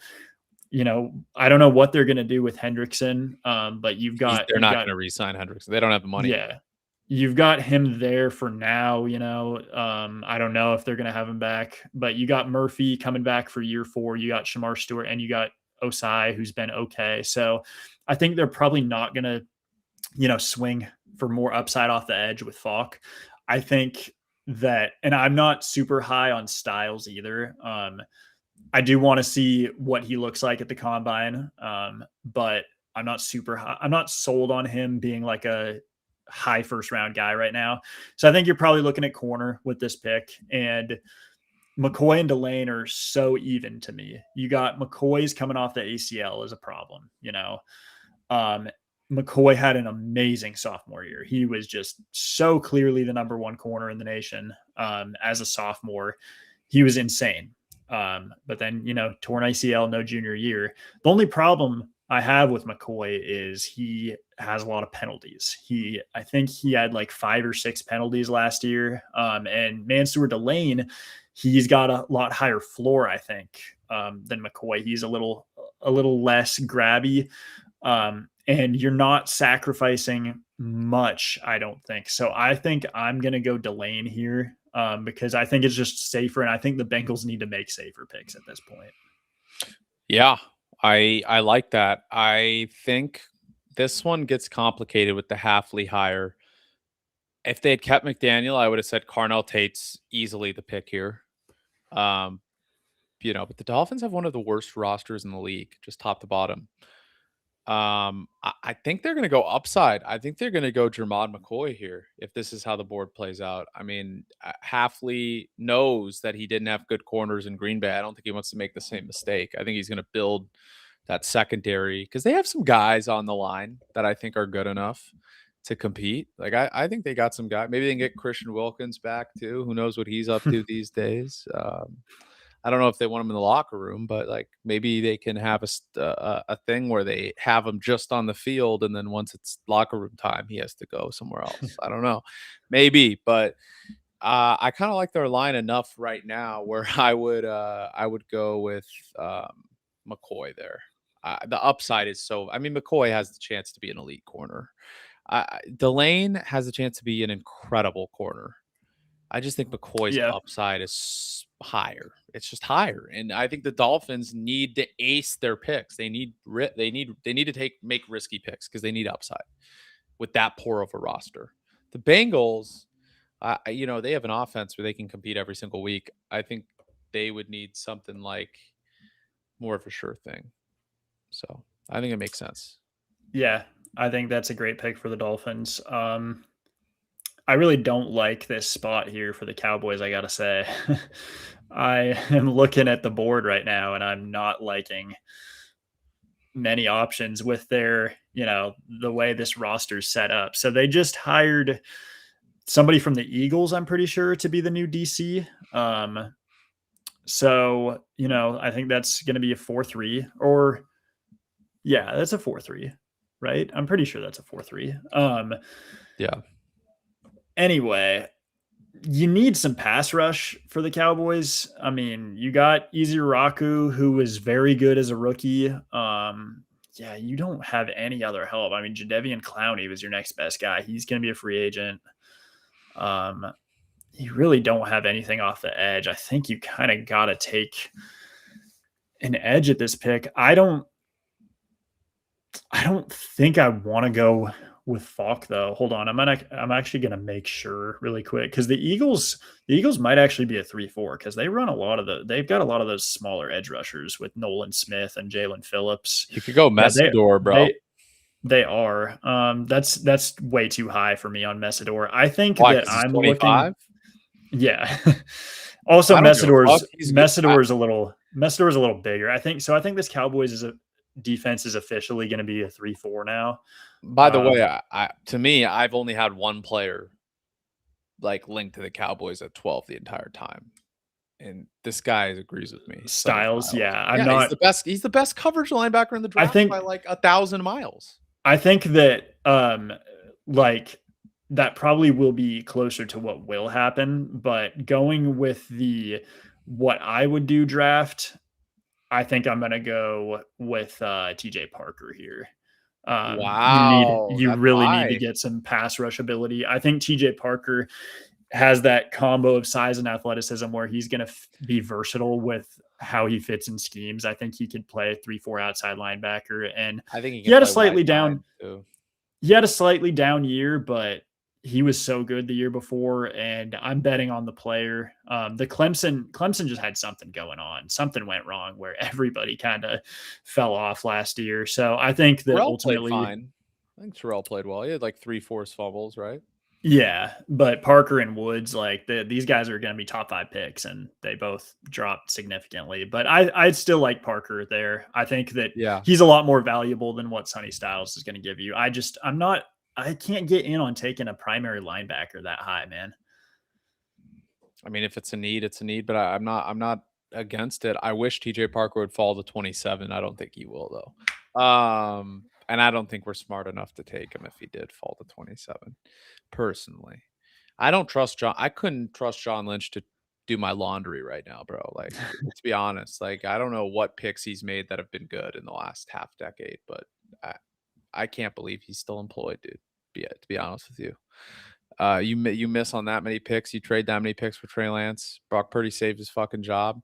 I don't know what they're going to do with Hendrickson, but they're not going to re-sign Hendrickson. They don't have the money. Yeah, you've got him there for now. I don't know if they're going to have him back, but you got Murphy coming back for year 4. You got Shamar Stewart and you got Osai, who's been okay. So I think they're probably not going to, swing for more upside off the edge with Falk. I think that, and I'm not super high on Styles either. I do want to see what he looks like at the combine. But I'm not super high. I'm not sold on him being like a high first round guy right now. So I think you're probably looking at corner with this pick, and McCoy and Delane are so even to me. You got McCoy's coming off the ACL is a problem. McCoy had an amazing sophomore year. He was just so clearly the number 1 corner in the nation. As a sophomore, he was insane. But then, torn ACL, no junior year. The only problem I have with McCoy is he has a lot of penalties. I think he had like 5 or 6 penalties last year. And Mansour Delane, he's got a lot higher floor, I think, than McCoy. He's a little less grabby. And you're not sacrificing much, I don't think. So I think I'm going to go Delane here, because I think it's just safer. And I think the Bengals need to make safer picks at this point. Yeah, I like that. I think this one gets complicated with the Hafley hire. If they had kept McDaniel, I would have said Carnell Tate's easily the pick here. But the Dolphins have one of the worst rosters in the league, just top to bottom. I think they're going to go upside. I think they're going to go Jermod McCoy here if this is how the board plays out. I mean, Hafley knows that he didn't have good corners in Green Bay. I don't think he wants to make the same mistake. I think he's going to build that secondary because they have some guys on the line that I think are good enough to compete. Like I think they got some guys. Maybe they can get Christian Wilkins back too. Who knows what he's up to these days? I don't know if they want him in the locker room, but like maybe they can have a thing where they have him just on the field, and then once it's locker room time, he has to go somewhere else. I don't know, maybe, but I kind of like their line enough right now where I would go with McCoy there. The upside is so. I mean, McCoy has the chance to be an elite corner. Delane has the chance to be an incredible corner. I just think McCoy's upside is higher. It's just higher, and I think the Dolphins need to ace their picks. They need to make risky picks because they need upside with that poor of a roster. The Bengals, they have an offense where they can compete every single week. I think they would need something like more of a sure thing. So I think it makes sense. Yeah, I think that's a great pick for the Dolphins. I really don't like this spot here for the Cowboys, I got to say. I am looking at the board right now, and I'm not liking many options with their, the way this roster's set up. So they just hired somebody from the Eagles, I'm pretty sure, to be the new DC. So, I think that's going to be a 4-3 or yeah, that's a 4-3, right? I'm pretty sure that's a 4-3. Yeah. Anyway, you need some pass rush for the Cowboys. I mean, you got Iziraku, who was very good as a rookie. You don't have any other help. I mean, Jadeveon Clowney was your next best guy. He's going to be a free agent. You really don't have anything off the edge. I think you kind of got to take an edge at this pick. I don't think I want to go with Falk though. Hold on. I'm actually going to make sure really quick, because the Eagles might actually be a 3-4 because they've got a lot of those smaller edge rushers with Nolan Smith and Jalen Phillips. You could go Messidor, bro. They are. That's way too high for me on Messidor. I think Why? that Because he's I'm 25? looking. Yeah. Also, I don't give a fuck. He's good. Messidor's a little bigger. I think so. I think this Cowboys defense is officially going to be a 3-4 now. By the way, to me, I've only had one player like linked to the Cowboys at 12 the entire time. And this guy agrees with me. Styles, yeah. He's the best coverage linebacker in the draft by like 1,000 miles. I think that like that probably will be closer to what will happen, but going with what I would do draft, I think I'm gonna go with TJ Parker here. Wow, you that's really need to high. get some pass rush ability. I think TJ Parker has that combo of size and athleticism where he's going to be versatile with how he fits in schemes. I think he could play a 3-4 outside linebacker, and I think he had a slightly down. He had a slightly down year, but he was so good the year before, and I'm betting on the player. The Clemson just had something going on. Something went wrong where everybody kind of fell off last year. So I think that ultimately, fine. I think Terrell played well. He had like 3 forced fumbles, right? Yeah, but Parker and Woods, like these guys are going to be top 5 picks, and they both dropped significantly. But I still like Parker there. I think that he's a lot more valuable than what Sonny Styles is going to give you. I can't get in on taking a primary linebacker that high, man. I mean, if it's a need, it's a need. But I'm not against it. I wish TJ Parker would fall to 27. I don't think he will though. And I don't think we're smart enough to take him if he did fall to 27. Personally, I don't trust John. I couldn't trust John Lynch to do my laundry right now, bro. Like, to be honest, like I don't know what picks he's made that have been good in the last half decade, but I can't believe he's still employed, dude. To be honest with you, you miss on that many picks. You trade that many picks for Trey Lance. Brock Purdy saved his fucking job.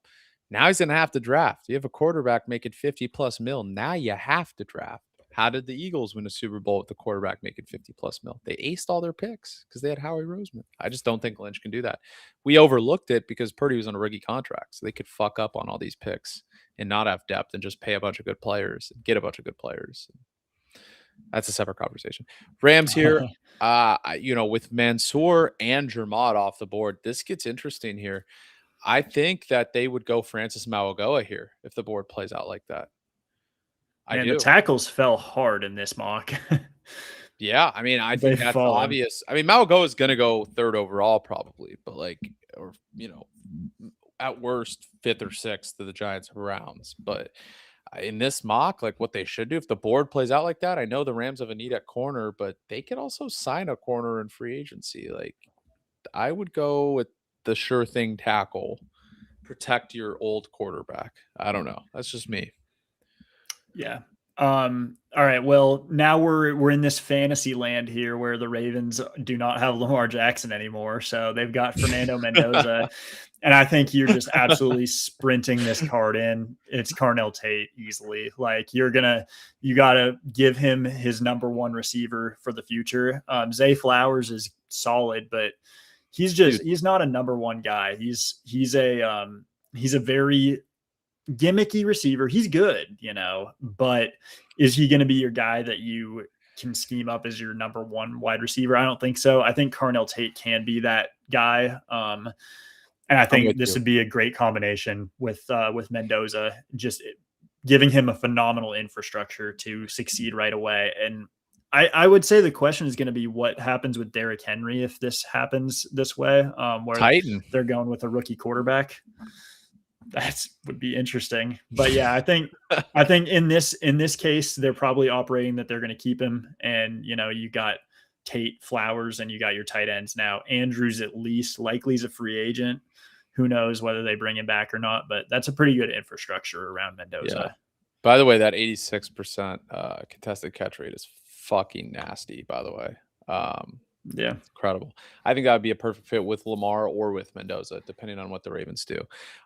Now he's gonna have to draft. You have a quarterback making 50+ mil. Now you have to draft. How did the Eagles win a Super Bowl with the quarterback making 50+ mil? They aced all their picks because they had Howie Roseman. I just don't think Lynch can do that. We overlooked it because Purdy was on a rookie contract, so they could fuck up on all these picks and not have depth and just pay a bunch of good players and get a bunch of good players. That's a separate conversation. Rams here, with Mansour and Jermod off the board, this gets interesting here. I think that they would go Francis Mauigoa here if the board plays out like that. And the tackles fell hard in this mock. Yeah, I mean, I think that's obvious. I mean, Mauigoa is going to go 3rd overall probably, but at worst 5th or 6th to the Giants or Browns. But in this mock, like what they should do if the board plays out like that, I know the Rams have a need at corner, but they could also sign a corner in free agency. Like I would go with the sure thing tackle, protect your old quarterback. I don't know. That's just me. Yeah. All right. Well, now we're in this fantasy land here where the Ravens do not have Lamar Jackson anymore. So they've got Fernando Mendoza. And I think you're just absolutely sprinting this card in. It's Carnell Tate easily. Like you got to give him his number 1 receiver for the future. Zay Flowers is solid, but he's not a number 1 guy. He's a very gimmicky receiver. He's good, but is he going to be your guy that you can scheme up as your number 1 wide receiver? I don't think so. I think Carnell Tate can be that guy. And I think this would be a great combination with Mendoza, just giving him a phenomenal infrastructure to succeed right away. And I would say the question is going to be what happens with Derrick Henry if this happens this way, where they're going with a rookie quarterback. That would be interesting. But yeah, I think in this case, they're probably operating that they're going to keep him. And, you got Tate, Flowers, and you got your tight ends now. Andrews at least likely is a free agent. Who knows whether they bring him back or not, but that's a pretty good infrastructure around Mendoza. Yeah. By the way, that 86% contested catch rate is fucking nasty, by the way. Yeah. It's incredible. I think that would be a perfect fit with Lamar or with Mendoza, depending on what the Ravens do.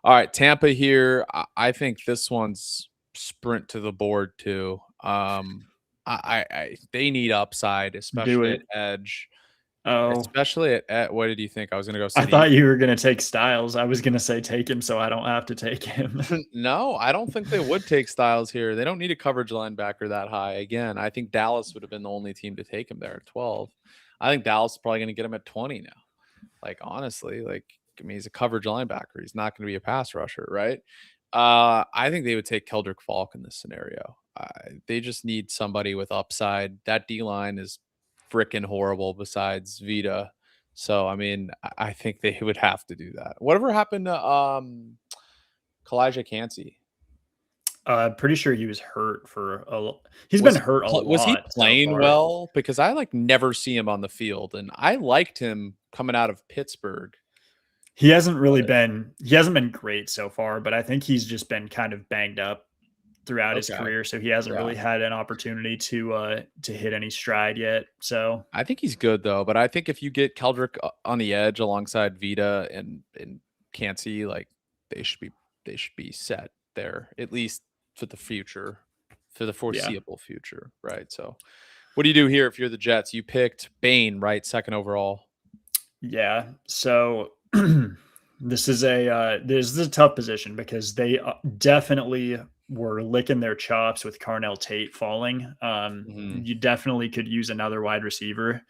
All right, Tampa here. I think this one's sprint to the board too. They need upside, especially at edge. Oh, especially at what did you think? I was gonna go I City. thought you were gonna take Styles. I was gonna say take him so I don't have to take him. No, I don't think they would take Styles here. They don't need a coverage linebacker that high. Again, I think Dallas would have been the only team to take him there at 12. I think Dallas is probably going to get him at 20 now. Like, honestly, like, I mean, he's a coverage linebacker. He's not going to be a pass rusher, right? I think they would take Keldrick Falk in this scenario. They just need somebody with upside. That D line is freaking horrible besides Vita. So, I mean, I think they would have to do that. Whatever happened to Kalijah Cansey? Pretty sure he was hurt for he's been Was hurt a was he lot so playing far. well? Because I, like, never see him on the field, and I liked him coming out of Pittsburgh. He hasn't been great so far, but I think he's just been kind of banged up throughout his Okay. career, so he hasn't Yeah. really had an opportunity to hit any stride yet. So I think he's good, though, but I think if you get Keldrick on the edge alongside Vita and Cansey, like, they should be set there, at least for the future, for the foreseeable future, right? So, what do you do here if you're the Jets? You picked Bain, right? Second overall. yeah, so this is a tough position because they definitely were licking their chops with Carnell Tate falling. Mhm. You definitely could use another wide receiver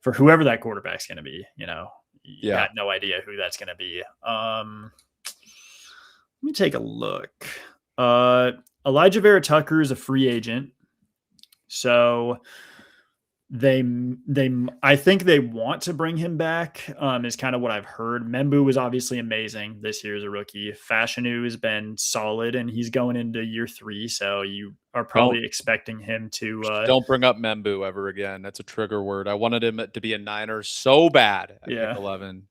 for whoever that quarterback's going to be. You know, you Yeah. got no idea who that's going to be. Let me take a look. Elijah Vera Tucker is a free agent, so they I think they want to bring him back. Is kind of what I've heard. Membu was obviously amazing this year as a rookie. Fashanu has been solid, and he's going into year 3, so you are probably expecting him to. Don't bring up Membu ever again. That's a trigger word. I wanted him to be a Niner so bad at pick 11.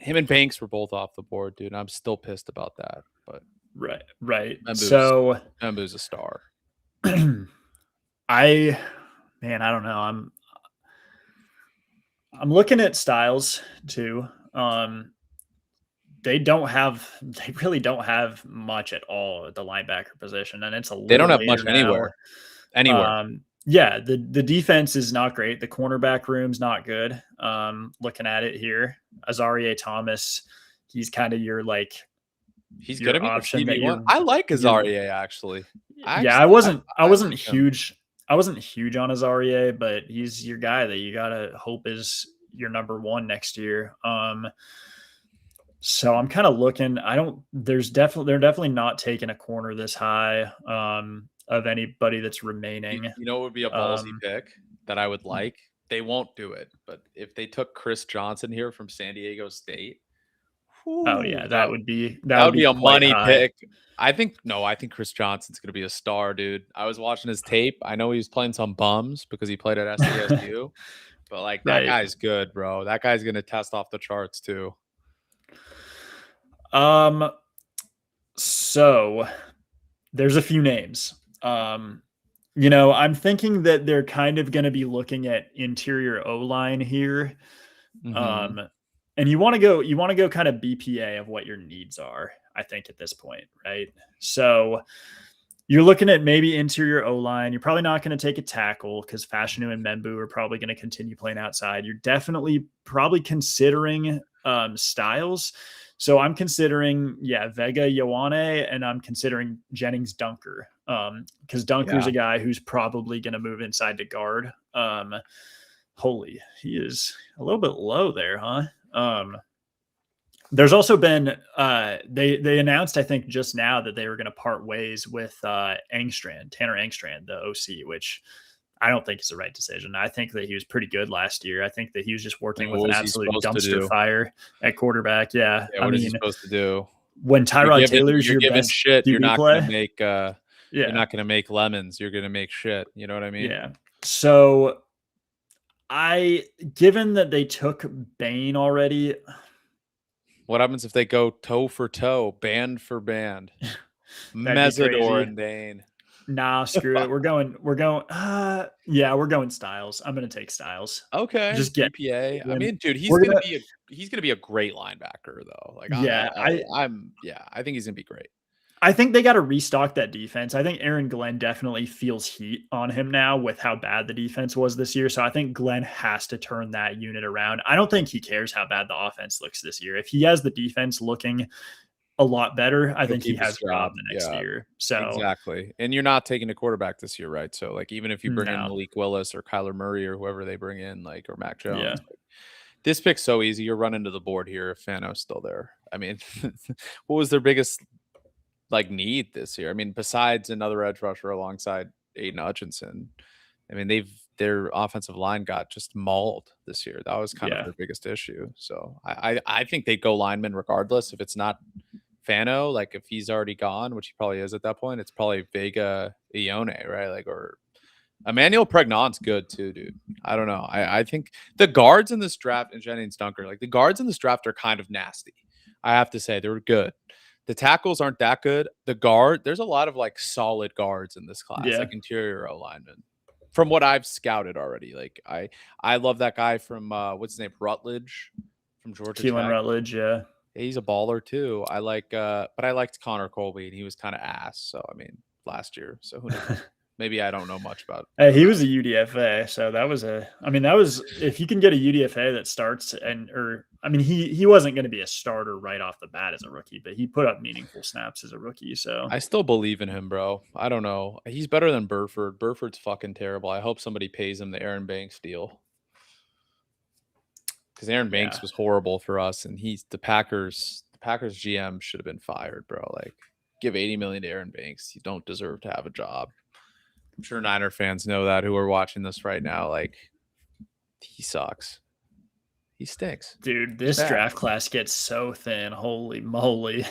Him and Banks were both off the board, dude. I'm still pissed about that. But right. Membu's a star. I don't know. I'm looking at Styles too. They really don't have much at all at the linebacker position, and it's they don't have much anywhere. Yeah, the defense is not great. The cornerback room's not good. Looking at it here, Azarie Thomas, he's kind of your he's your gonna be option the that QB1. I like Azarie actually. I wasn't huge. I wasn't huge on Azarie, but he's your guy that you gotta hope is your number 1 next year. So I'm kind of looking. They're definitely not taking a corner this high of anybody that's remaining. You know, it would be a ballsy pick that I would like. They won't do it, but if they took Chris Johnson here from San Diego State, that would be a money high. pick. I think Chris Johnson's going to be a star, dude. I was watching his tape. I know he was playing some bums because he played at SDSU, but like that guy's good, bro. That guy's going to test off the charts too. So there's a few names. I'm thinking that they're kind of going to be looking at interior O-line here. Mm-hmm. And you want to go kind of BPA of what your needs are, I think, at this point, right? So you're looking at maybe interior O-line. You're probably not going to take a tackle because Fashanu and Membu are probably going to continue playing outside. You're definitely probably considering Styles. So I'm considering, Vega Ioane, and I'm considering Jennings Dunker because Dunker's a guy who's probably going to move inside to guard. He is a little bit low there, huh? There's also been they announced, I think, just now that they were going to part ways with Tanner Engstrand, the OC, which I don't think is the right decision. I think that he was pretty good last year. I think that he was just working with an absolute dumpster fire at quarterback. Yeah, what is he supposed to do? When Tyrod Taylor's your best shit, you're not going to make you're not going to make lemons. You're going to make shit. You know what I mean? Yeah. So given that they took Bain already, what happens if they go toe for toe, band for band? Mesidor and Bain. Nah, screw it. We're going Styles. I'm gonna take Styles. Okay. Just get BPA. I mean, dude, he's gonna be a great linebacker though. Like I think he's gonna be great. I think they got to restock that defense. I think Aaron Glenn definitely feels heat on him now with how bad the defense was this year. So I think Glenn has to turn that unit around. I don't think he cares how bad the offense looks this year. If he has the defense looking a lot better, I He'll think he keep his has a job job. the next Yeah, year. So exactly. And you're not taking a quarterback this year, right? So like even if you bring in no, Malik Willis or Kyler Murray or whoever they bring in, like or Mac yeah, Jones, like, this pick's so easy. You're running to the board here if Fano's still there. I mean, what was their biggest like need this year? I mean, besides another edge rusher alongside Aiden Hutchinson, I mean, their offensive line got just mauled this year. That was kind of yeah, their biggest issue. So I think they go lineman regardless. If it's not Fano, like if he's already gone, which he probably is at that point, it's probably Vega Ione, right? Like or Emmanuel Pregnant's good too, dude. I don't know. I think the guards in this draft and Jennings Dunker, like the guards in this draft are kind of nasty. I have to say they were good. The tackles aren't that good. The guard, there's a lot of like solid guards in this class, yeah. like interior O linemen. From what I've scouted already, like I love that guy from what's his name, Rutledge from Georgia Keelan Tech. Rutledge, yeah. He's a baller too. I like, but I liked Connor Colby, and he was kind of ass. So I mean, last year. So who knows? Maybe I don't know much about. Hey, he was a UDFA, so that was if you can get a UDFA that starts he wasn't going to be a starter right off the bat as a rookie, but he put up meaningful snaps as a rookie. So I still believe in him, bro. I don't know. He's better than Burford. Burford's fucking terrible. I hope somebody pays him the Aaron Banks deal because Aaron yeah, Banks was horrible for us, and he's the Packers. The Packers GM should have been fired, bro. Like, give 80 million to Aaron Banks. You don't deserve to have a job. I'm sure Niner fans know that who are watching this right now. Like, he sucks. He stinks. dude, this draft class gets so thin. Holy moly.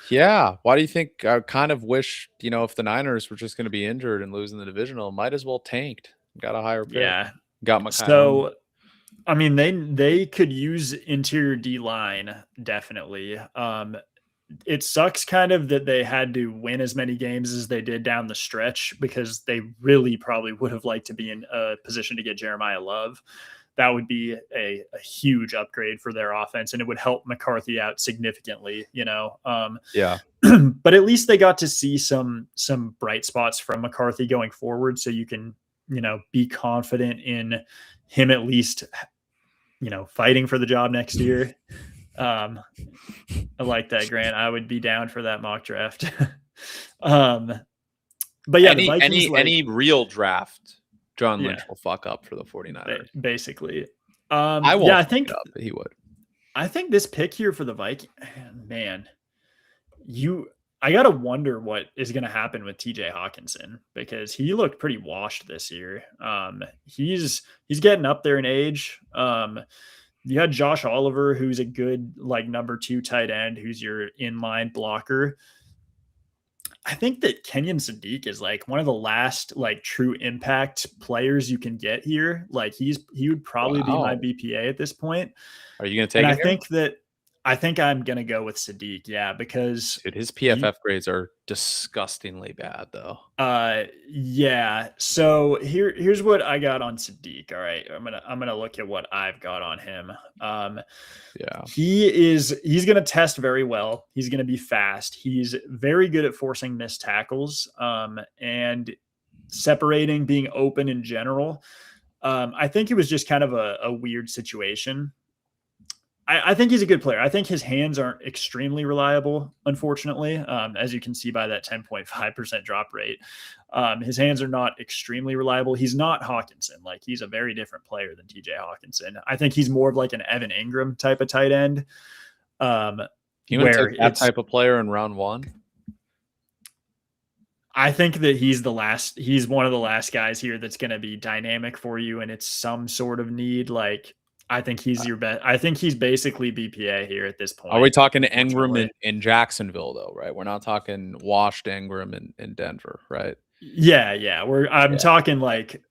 Yeah. Why do you think? I kind of wish, if the Niners were just going to be injured and losing the divisional, might as well tanked. Got a higher pick. Yeah. Got McCown. So I mean, they could use interior D line definitely. It sucks kind of that they had to win as many games as they did down the stretch because they really probably would have liked to be in a position to get Jeremiah Love. That would be a huge upgrade for their offense, and it would help McCarthy out significantly, Yeah. But at least they got to see some bright spots from McCarthy going forward, so you can, be confident in him at least, fighting for the job next year. I like that, Grant. I would be down for that mock draft. But yeah, the Vikings, any real draft, John Lynch will fuck up for the 49ers. Basically. I think up, he would. I think this pick here for the Vikings, man, I got to wonder what is going to happen with TJ Hawkinson because he looked pretty washed this year. He's getting up there in age. You had Josh Oliver, who's a good like number 2 tight end, who's your inline blocker. I think that Kenyon Sadiq is like one of the last like true impact players you can get here. Like he would probably be my BPA at this point. Are you going to take it? I think I'm going to go with Sadiq. Yeah, because his PFF grades are disgustingly bad though. Yeah. So here's what I got on Sadiq. All right. I'm going to look at what I've got on him. Yeah. He's going to test very well. He's going to be fast. He's very good at forcing missed tackles, and separating, being open in general. I think it was just kind of a weird situation. I think he's a good player. I think his hands aren't extremely reliable, unfortunately, as you can see by that 10.5% drop rate. His hands are not extremely reliable. He's not Hawkinson. Like, he's a very different player than TJ Hawkinson. I think he's more of like an Evan Ingram type of tight end. You want to take that type of player in round 1? I think that he's one of the last guys here that's going to be dynamic for you, and it's some sort of need. Like, I think he's your best. I think he's basically BPA here at this point. Are we talking Ingram in Jacksonville though, right? We're not talking washed Ingram in Denver, right? Yeah. I'm talking like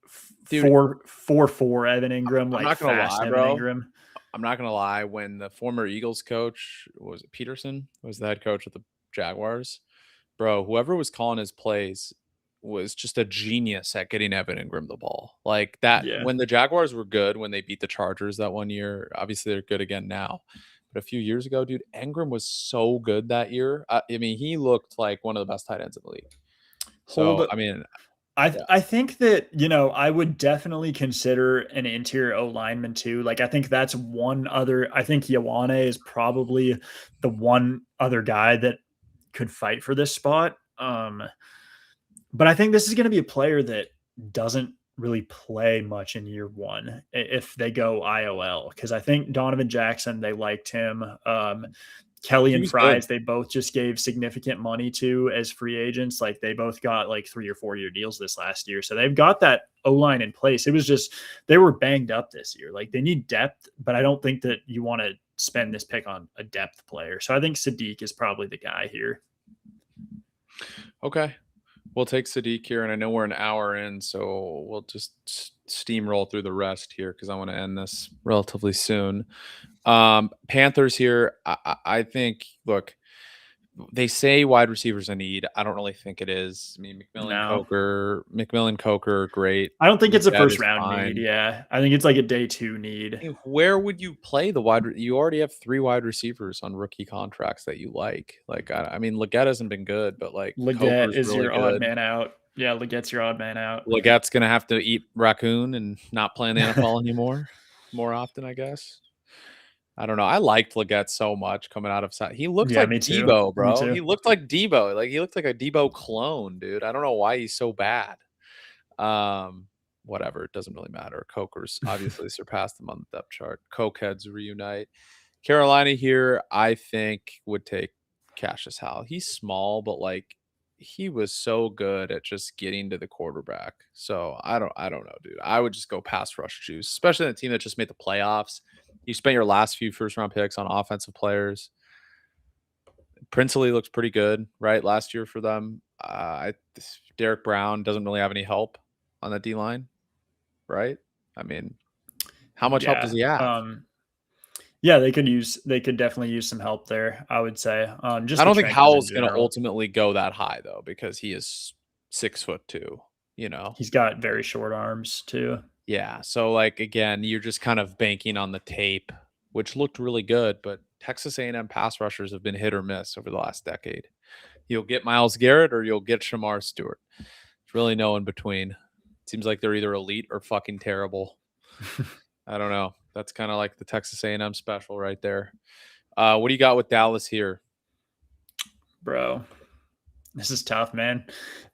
4-4 Evan Ingram, I'm not gonna lie, bro. Ingram. I'm not gonna lie. When the former Eagles coach was Peterson was the head coach of the Jaguars, bro, whoever was calling his plays was just a genius at getting Evan Ingram the ball. Like that, when the Jaguars were good, when they beat the Chargers that one year, obviously they're good again now. But a few years ago, dude, Engram was so good that year. I mean, he looked like one of the best tight ends in the league. Hold So, up. I mean, I think that, I would definitely consider an interior O lineman too. Like, I think that's one other. I think Ioane is probably the one other guy that could fight for this spot. But I think this is going to be a player that doesn't really play much in year one if they go IOL, because I think Donovan Jackson, they liked him. Kelly he and was good. Fries, they both just gave significant money to as free agents. Like, they both got like 3 or 4 year deals this last year. So they've got that O line in place. It was just, they were banged up this year. Like, they need depth, but I don't think that you want to spend this pick on a depth player. So I think Sadiq is probably the guy here. Okay. We'll take Sadiq here, and I know we're an hour in, so we'll just steamroll through the rest here because I want to end this relatively soon. Panthers here. I think, look, they say wide receivers a need. I don't really think it is. I mean, No, McMillan, Coker, great. I don't think it's a Leggett first is round need. fine. Yeah. I think it's like a day 2 need. Where would you play the you already have 3 wide receivers on rookie contracts that you like. Like, I mean, Leggett hasn't been good, but like Leggett Coker's is really your odd good. man out. Yeah, Leggett's your odd man out. Leggett's gonna have to eat raccoon and not play in the NFL anymore more often, I guess. I don't know. I liked Leggett so much coming out of he looked Yeah, like me too. Debo, Me bro. too. He looked like Debo. Like, he looked like a Debo clone, dude. I don't know why he's so bad. Whatever. It doesn't really matter. Coker's obviously surpassed him on the depth chart. Cokeheads reunite. Carolina here, I think, would take Cassius Howell. He's small, but like, he was so good at just getting to the quarterback. So I don't know, dude. I would just go pass rush juice, especially in a team that just made the playoffs. You spent your last few first round picks on offensive players. Princely looks pretty good, right? Last year for them. Derek Brown doesn't really have any help on the D line, right? I mean, how much help does he have? Yeah, they could definitely use some help there, I would say. Just I the don't think trenches in Howell's going to general. ultimately go that high though, because he is 6'2", you know? He's got very short arms too. Yeah. So, like, again, you're just kind of banking on the tape, which looked really good, but Texas A&M pass rushers have been hit or miss over the last decade. You'll get Myles Garrett or you'll get Shamar Stewart. It's really no in between. It seems like they're either elite or fucking terrible. I don't know. That's kind of like the Texas A&M special right there. What do you got with Dallas here? Bro, this is tough, man.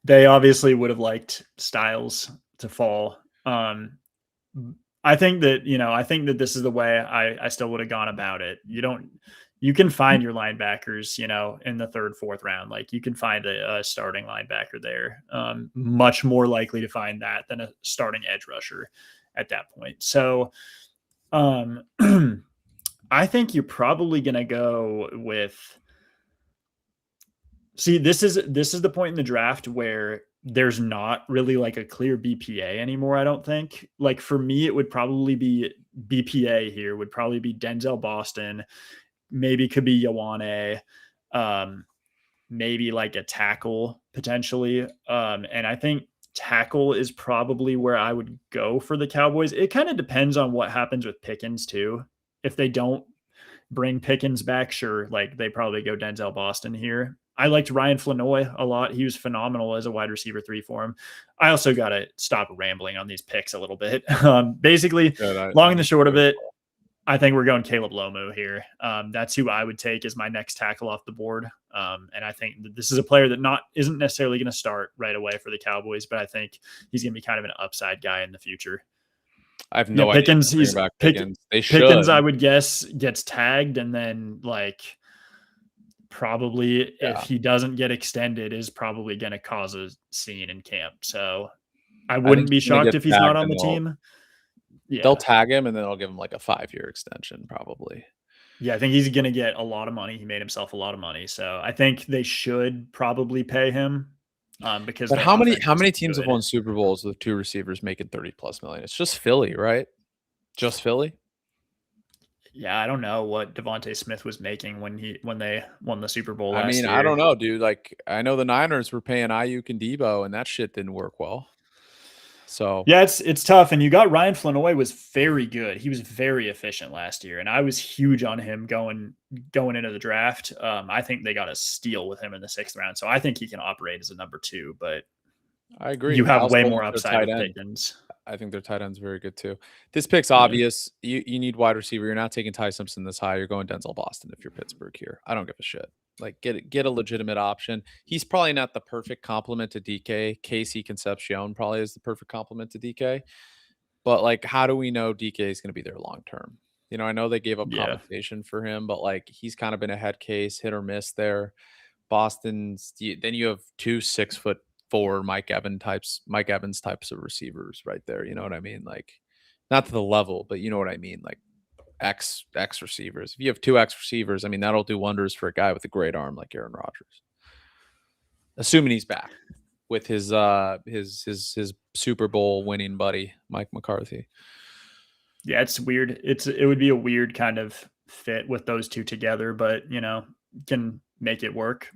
They obviously would have liked Styles to fall. I think that this is the way I still would have gone about it. You can find your linebackers, in the 3rd, 4th round. Like, you can find a starting linebacker there. Much more likely to find that than a starting edge rusher at that point. So, I think you're probably going to go with. See, this is the point in the draft where there's not really like a clear BPA anymore. I don't think. Like, for me, it would probably be BPA here. Would probably be Denzel Boston. Maybe could be Ioane. Maybe like a tackle potentially. And I think tackle is probably where I would go for the Cowboys. It kind of depends on what happens with Pickens too. If they don't bring Pickens back, sure, like, they probably go Denzel Boston here. I liked Ryan Flanoy a lot. He was phenomenal as a wide receiver 3 for him. I also got to stop rambling on these picks a little bit. Basically, long and the short of it, I think we're going Caleb Lomu here. That's who I would take as my next tackle off the board. And I think that this is a player that isn't necessarily going to start right away for the Cowboys, but I think he's going to be kind of an upside guy in the future. I have no idea. Pickens. They should. Pickens, I would guess, gets tagged, and then like probably if he doesn't get extended, is probably going to cause a scene in camp. So I wouldn't be shocked if he's not on the team. Yeah. They'll tag him and then they'll give him like a 5-year extension probably. Yeah, I think he's going to get a lot of money. He made himself a lot of money. So I think they should probably pay him. Because how many teams have won Super Bowls with 2 receivers making 30+ million? It's just Philly, right? Just Philly. Yeah, I don't know what Devontae Smith was making when they won the Super Bowl last year. I don't know, dude. Like, I know the Niners were paying Ayuk and Debo, and that shit didn't work well. So yeah, it's tough. And you got Ryan Flanoy was very good. He was very efficient last year, and I was huge on him going into the draft. I think they got a steal with him in the 6th round, so I think he can operate as a number 2. But I agree. you I have way also more think their upside tight with end. Pickens. I think their tight end's very good too. This pick's Yeah. obvious. You need wide receiver. You're not taking Ty Simpson this high. You're going Denzel Boston if you're Pittsburgh here. I don't give a shit. Like get a legitimate option. He's probably not the perfect complement to DK. Casey Concepcion probably is the perfect complement to DK. But like, how do we know DK is going to be there long term? You know, I know they gave up Yeah. compensation for him, but like he's kind of been a head case, hit or miss there. Boston's then you have 2 6'4" Mike Evans types of receivers right there. You know what I mean? Like not to the level, but you know what I mean? Like X receivers. If you have 2 X receivers, I mean that'll do wonders for a guy with a great arm like Aaron Rodgers. Assuming he's back with his Super Bowl winning buddy, Mike McCarthy. Yeah, it's weird. It would be a weird kind of fit with those two together, but can make it work.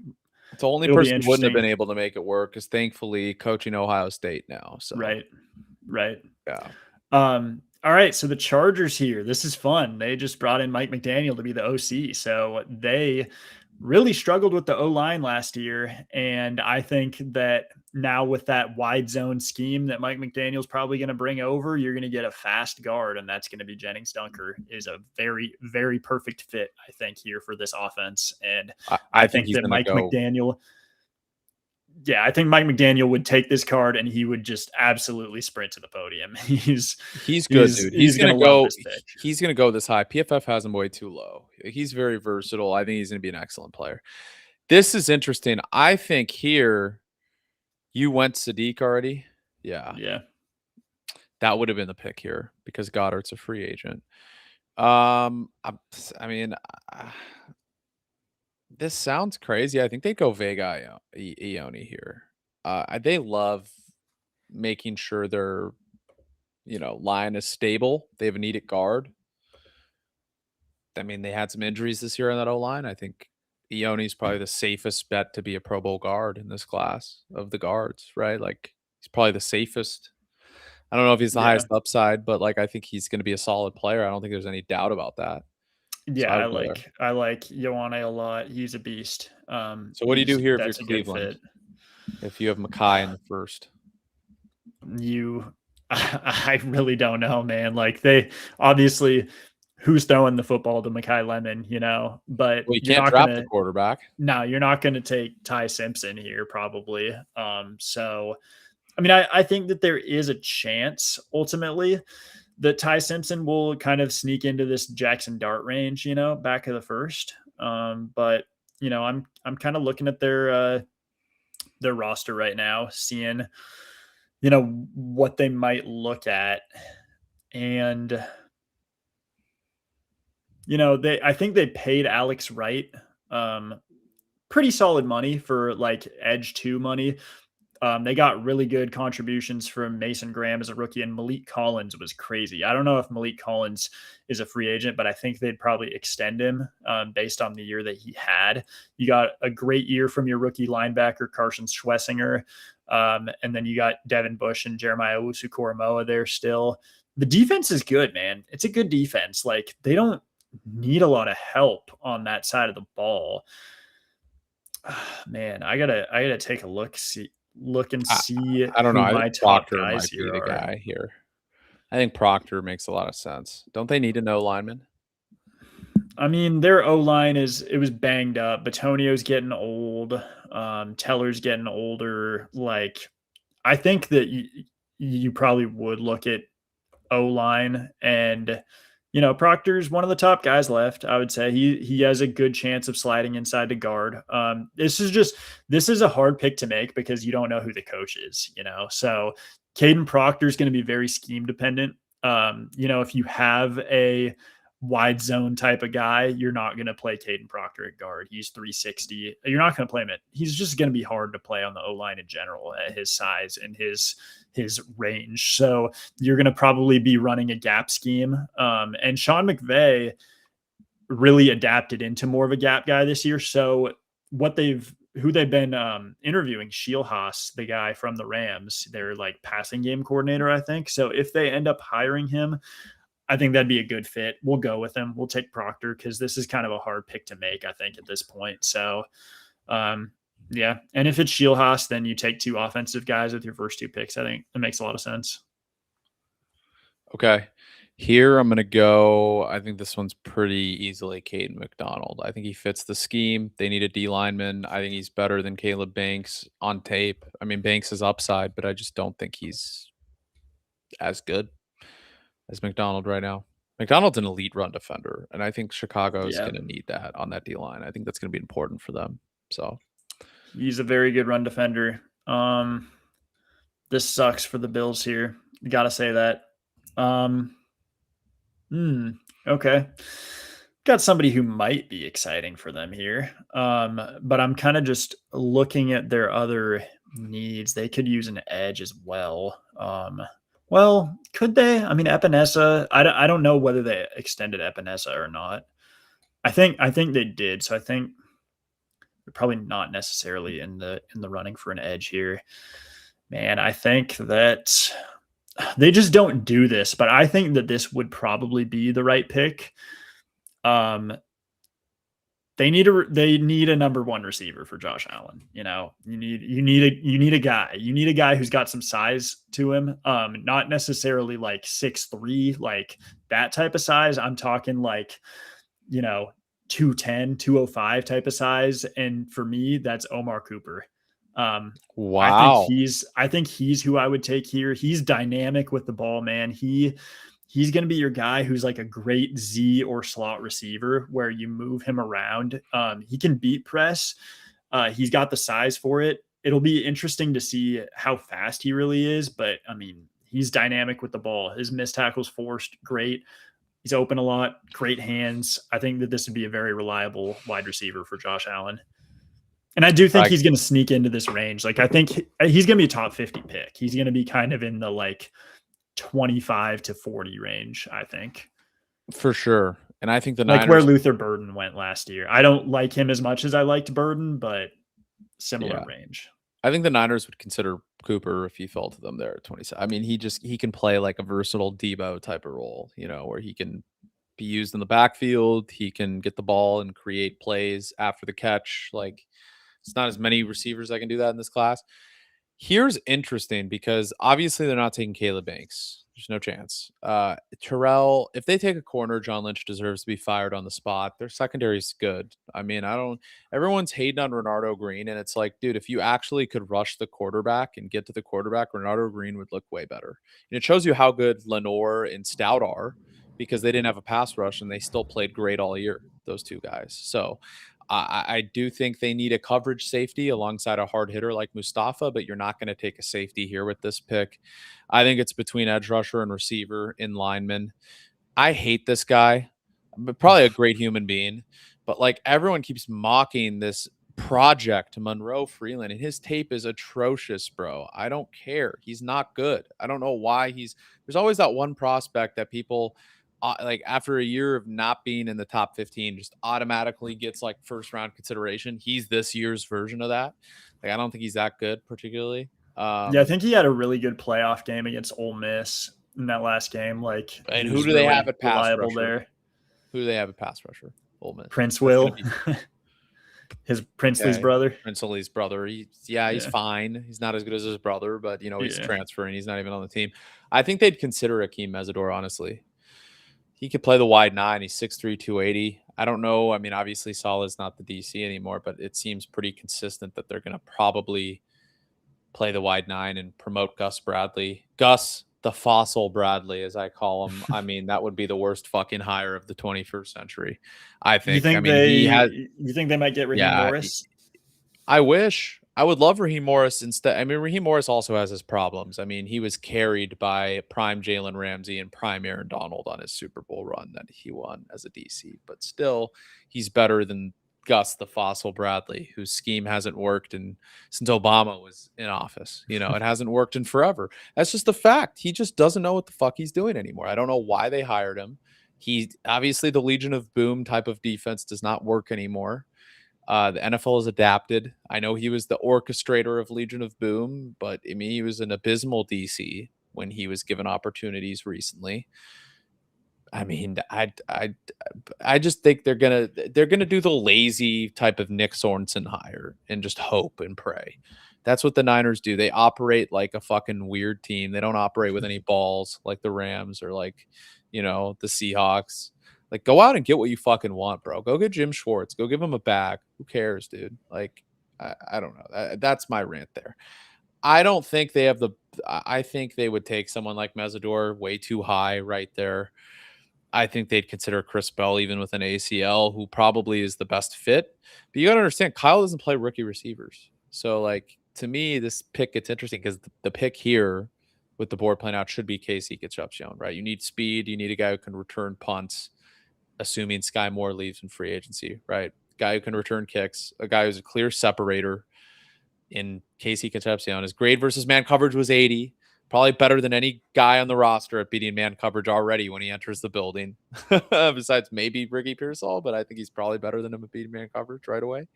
It's the only person who wouldn't have been able to make it work is thankfully coaching Ohio State now. So right. Yeah. All right. So the Chargers here, this is fun. They just brought in Mike McDaniel to be the OC. So they really struggled with the O-line last year. And I think that now with that wide zone scheme that Mike McDaniel's probably going to bring over, you're going to get a fast guard, and that's going to be Jennings Dunker. Is a very, very perfect fit, I think, here for this offense. And I think that Mike McDaniel would take this card and he would just absolutely sprint to the podium. He's good, dude. He's going to go. He's going to go this high. PFF has him way too low. He's very versatile. I think he's going to be an excellent player. This is interesting. I think here you went Sadiq already. Yeah. That would have been the pick here because Goddard's a free agent. I mean, this sounds crazy. I think they go Vega Ione here. They love making sure their line is stable. They have a needed guard. I mean, they had some injuries this year on that O-line. I think Ione's probably the safest bet to be a Pro Bowl guard in this class of the guards, right? Like he's probably the safest. I don't know if he's the highest upside, but like I think he's going to be a solid player. I don't think there's any doubt about that. Yeah, I like Ioane a lot. He's a beast. So what do you do here if you're Cleveland? If you have Mekhi in the first? I really don't know, man. Like they obviously who's throwing the football to Mekhi Lemon, but you can't draft the quarterback. No, you're not going to take Ty Simpson here probably. So I mean, I think that there is a chance ultimately that Ty Simpson will kind of sneak into this Jackson Dart range, back of the first. But I'm kind of looking at their roster right now, seeing, what they might look at. And, I think they paid Alex Wright pretty solid money for like edge 2 money. They got really good contributions from Mason Graham as a rookie, and Malik Collins was crazy. I don't know if Malik Collins is a free agent, but I think they'd probably extend him based on the year that he had. You got a great year from your rookie linebacker, Carson Schwessinger, and then you got Devin Bush and Jeremiah Owusu-Koramoah there still. The defense is good, man. It's a good defense. Like they don't need a lot of help on that side of the ball. Man, I gotta take a look and see. I don't know. I think Proctor might be the guy here. I think Proctor makes a lot of sense. Don't they need a no lineman? I mean, their O-line was banged up. Batonio's getting old. Teller's getting older. Like, I think that you probably would look at O-line, and Proctor's one of the top guys left. I would say he has a good chance of sliding inside to guard. This is a hard pick to make because you don't know who the coach is, so Caden Proctor is going to be very scheme dependent. If you have a wide zone type of guy, you're not going to play Caden Proctor at guard. He's 360. You're not going to play him he's just going to be hard to play on the O-line in general at his size and his range. So you're going to probably be running a gap scheme. And Sean McVay really adapted into more of a gap guy this year. So what they've who they've been interviewing, Shielhaas, the guy from the Rams, their like passing game coordinator, I think. So if they end up hiring him, I think that'd be a good fit. We'll go with him. We'll take Proctor because this is kind of a hard pick to make, I think, at this point. So, yeah. And if it's Shielhaas, then you take 2 offensive guys with your first 2 picks. I think it makes a lot of sense. Okay. Here I'm going to go. I think this one's pretty easily Caden McDonald. I think he fits the scheme. They need a D lineman. I think he's better than Caleb Banks on tape. I mean, Banks is upside, but I just don't think he's as good as McDonald right now. McDonald's an elite run defender, and I think Chicago is going to need that on that D line. I think that's going to be important for them. So he's a very good run defender. This sucks for the Bills here. You got to say that. Okay. Got somebody who might be exciting for them here. But I'm kind of just looking at their other needs. They could use an edge as well. Well, could they? I mean, Epinesa, I don't know whether they extended Epinesa or not. I think they did. So I think they're probably not necessarily in the running for an edge here. Man, I think that they just don't do this, but I think that this would probably be the right pick. They need a number 1 receiver for Josh Allen. You need a guy who's got some size to him. Not necessarily like 6'3", like that type of size. I'm talking like, 210, 205 type of size. And for me, that's Omar Cooper. wow. I think he's who I would take here. He's dynamic with the ball, man. He's going to be your guy who's like a great Z or slot receiver where you move him around. He can beat press. He's got the size for it. It'll be interesting to see how fast he really is, but I mean, he's dynamic with the ball. His missed tackles forced, great. He's open a lot, great hands. I think that this would be a very reliable wide receiver for Josh Allen. And I do think he's going to sneak into this range. Like, I think he's going to be a top 50 pick. He's going to be kind of in the like 25 to 40 range, I think. For sure. And I think the Niners, like where Luther Burden went last year. I don't like him as much as I liked Burden, but similar range. I think the Niners would consider Cooper if he fell to them there at 27. I mean, he can play like a versatile Debo type of role, where he can be used in the backfield. He can get the ball and create plays after the catch. Like, it's not as many receivers that can do that in this class. Here's interesting because obviously they're not taking Caleb Banks. There's no chance. Terrell, if they take a corner, John Lynch deserves to be fired on the spot. Their secondary is good. I mean, everyone's hating on Renardo Green, and it's like, dude, if you actually could rush the quarterback and get to the quarterback, Renardo Green would look way better. And it shows you how good Lenore and Stout are because they didn't have a pass rush and they still played great all year, those 2 guys. So I do think they need a coverage safety alongside a hard hitter like Mustafa, but you're not going to take a safety here with this pick. I think it's between edge rusher and receiver in lineman. I hate this guy, but probably a great human being, but like everyone keeps mocking this project Monroe Freeland, and his tape is atrocious, bro. I don't care. He's not good. I don't know why there's always that one prospect that people like after a year of not being in the top 15 just automatically gets like first round consideration. He's this year's version of that. Like, I don't think he's that good particularly. Yeah, I think he had a really good playoff game against Ole Miss in that last game. Like, and who do they have at pass rusher there? Who do they have at pass rusher? Ole Miss. Prince Will. His Princely's brother. Princely's brother. He's fine. He's not as good as his brother, but he's transferring. He's not even on the team. I think they'd consider Akeem Mesidor, honestly. He could play the wide 9. He's 6'3", 280. I don't know. I mean, obviously Saleh's not the DC anymore, but it seems pretty consistent that they're going to probably play the wide 9 and promote Gus Bradley. Gus, the fossil Bradley, as I call him. I mean, that would be the worst fucking hire of the 21st century, I think. You think they might get Raheem Morris? I wish. I would love Raheem Morris instead. I mean, Raheem Morris also has his problems. I mean, he was carried by prime Jalen Ramsey and prime Aaron Donald on his Super Bowl run that he won as a DC. But still, he's better than Gus the Fossil Bradley, whose scheme hasn't worked since Obama was in office. It hasn't worked in forever. That's just a fact. He just doesn't know what the fuck he's doing anymore. I don't know why they hired him. He obviously the Legion of Boom type of defense does not work anymore. The NFL has adapted. I know he was the orchestrator of Legion of Boom, but I mean, he was an abysmal DC when he was given opportunities recently. I mean, I just think they're gonna do the lazy type of Nick Sorensen hire and just hope and pray. That's what the Niners do. They operate like a fucking weird team. They don't operate with any balls like the Rams or like, the Seahawks. Like, go out and get what you fucking want, bro. Go get Jim Schwartz. Go give him a bag. Who cares, dude? Like, I don't know. That's my rant there. I don't think they have I think they would take someone like Mesidor way too high right there. I think they'd consider Chris Bell even with an ACL, who probably is the best fit. But you got to understand, Kyle doesn't play rookie receivers. So, like, to me, this pick gets interesting because the pick here with the board playing out should be Casey Concepcion, right? You need speed. You need a guy who can return punts, assuming Sky Moore leaves in free agency, right? Guy who can return kicks, a guy who's a clear separator in Casey Concepcion. His grade versus man coverage was 80. Probably better than any guy on the roster at beating man coverage already when he enters the building. Besides maybe Ricky Pearsall, but I think he's probably better than him at beating man coverage right away.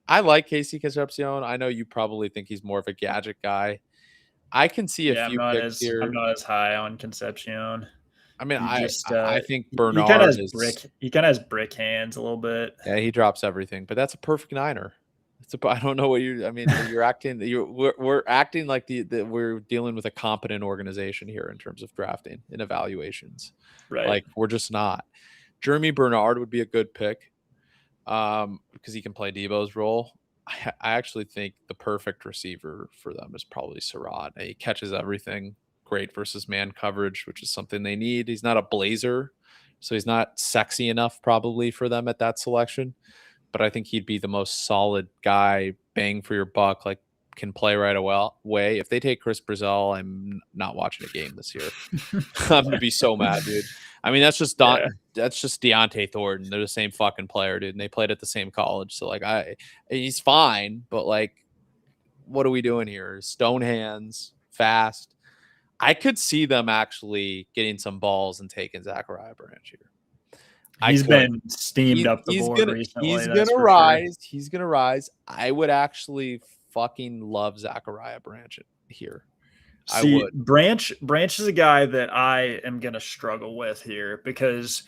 I like Casey Concepcion. I know you probably think he's more of a gadget guy. I can see a few picks here. I'm not as high on Concepcion. I mean, I think Bernard he kind of has brick hands a little bit. Yeah, he drops everything, but that's a perfect Niner. I don't know what you're acting. We're acting like we're dealing with a competent organization here in terms of drafting and evaluations. Right. Like, we're just not. Jeremy Bernard would be a good pick because he can play Debo's role. I actually think the perfect receiver for them is probably Surratt. He catches everything. Great versus man coverage, which is something they need. He's not a blazer, so he's not sexy enough probably for them at that selection. But I think he'd be the most solid guy, bang for your buck, like can play right away. If they take Chris Brazell, I'm not watching a game this year. I'm gonna be so mad, dude. I mean, that's just that's just Deontay Thornton. They're the same fucking player, dude, and they played at the same college. So like, he's fine, but like, what are we doing here? Stone hands, fast. I could see them actually getting some balls and taking Zachariah Branch here. He's been steamed up the board recently. He's gonna rise. Sure. He's gonna rise. I would actually fucking love Zachariah Branch here. See, Branch is a guy that I am gonna struggle with here because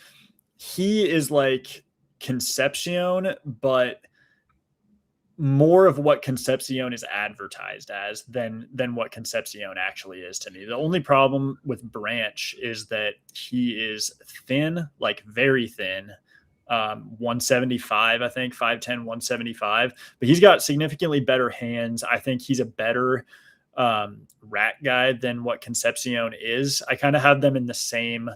he is like Concepcion, but more of what Concepcion is advertised as than what Concepcion actually is to me. The only problem with Branch is that he is thin, like very thin, 175, I think 5'10", 175, but he's got significantly better hands. I think he's a better rat guy than what Concepcion is. I kind of have them in the same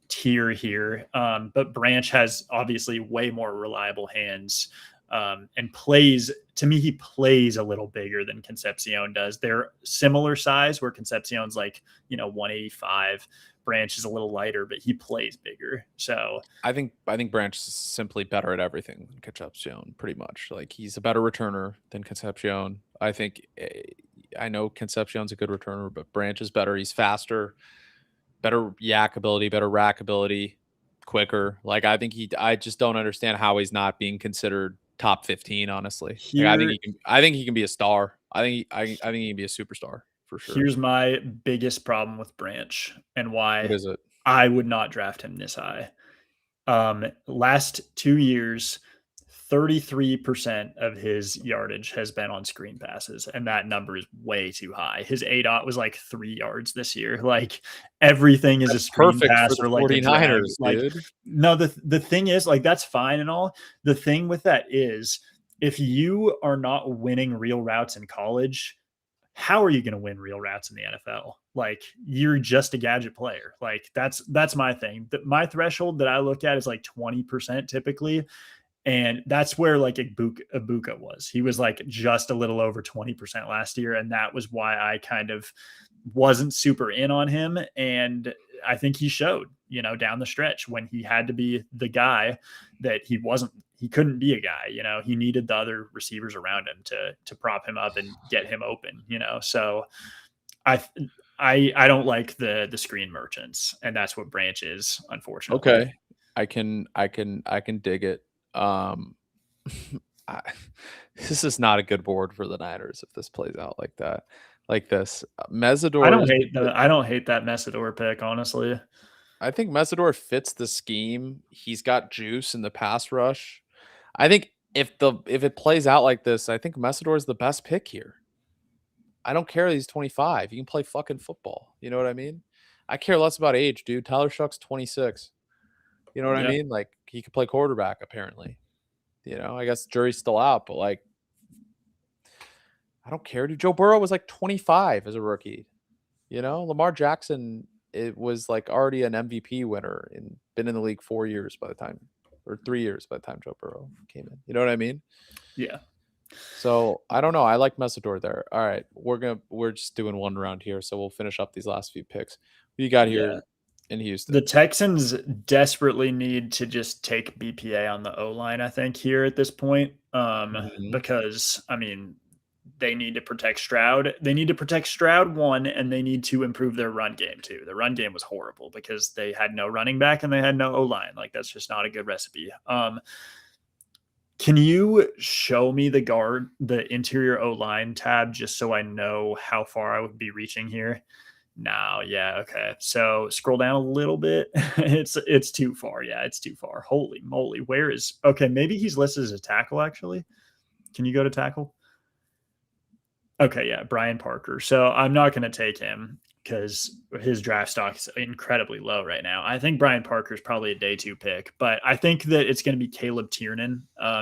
tier here. But Branch has obviously way more reliable hands. And he plays a little bigger than Concepcion does. They're similar size where Concepcion's like, 185. Branch is a little lighter, but he plays bigger. So I think Branch is simply better at everything than Concepcion, pretty much. Like, he's a better returner than Concepcion. I know Concepcion's a good returner, but Branch is better. He's faster, better yak ability, better rack ability, quicker. Like, I just don't understand how he's not being considered top 15, honestly. I think he can be a star. I think he can be a superstar for sure. Here's my biggest problem with Branch and why what is it? I would not draft him this high. Last 2 years, 33% of his yardage has been on screen passes, and that number is way too high. His ADOT was like 3 yards this year. Like, everything is a screen pass or like 49ers, dude. No, the thing is, like, that's fine and all. The thing with that is, if you are not winning real routes in college, how are you going to win real routes in the NFL? Like, you're just a gadget player. Like, that's my thing. My threshold that I look at is like 20% typically. And that's where like Ibuka was. He was like just a little over 20% last year. And that was why I kind of wasn't super in on him. And I think he showed, down the stretch when he had to be the guy that he couldn't be a guy, he needed the other receivers around him to prop him up and get him open, So I don't like the screen merchants, and that's what Branch is, unfortunately. Okay. I can dig it. This is not a good board for the Niners if this plays out like that. Like this. Mesidor. I don't hate that Mesidor pick, honestly. I think Mesidor fits the scheme. He's got juice in the pass rush. I think if it plays out like this, I think Mesidor is the best pick here. I don't care that he's 25. You can play fucking football. You know what I mean? I care less about age, dude. Tyler Shuck's 26. You know what I mean? Like, he could play quarterback, apparently. You know, I guess jury's still out, but like, I don't care, dude. Joe Burrow was like 25 as a rookie. You know, Lamar Jackson, it was like already an MVP winner and been in the league 4 years by the time, or 3 years by the time Joe Burrow came in. You know what I mean? Yeah. So I don't know. I like Mesidor there. All right, we're just doing one round here, so we'll finish up these last few picks. Who you got here in Houston? The Texans desperately need to just take BPA on the O-line, I think, here at this point, because I mean, they need to protect Stroud. They need to protect Stroud, one, and they need to improve their run game too. The run game was horrible because they had no running back and they had no O-line. Like, that's just not a good recipe. Can you show me the interior O-line tab just so I know how far I would be reaching here? No, yeah, okay. So scroll down a little bit. It's too far. Yeah, it's too far. Holy moly. Where is okay, maybe he's listed as a tackle actually. Can you go to tackle? Okay, yeah, Brian Parker. So I'm not going to take him because his draft stock is incredibly low right now. I think Brian Parker is probably a day 2 pick, but I think that it's going to be Caleb Tiernan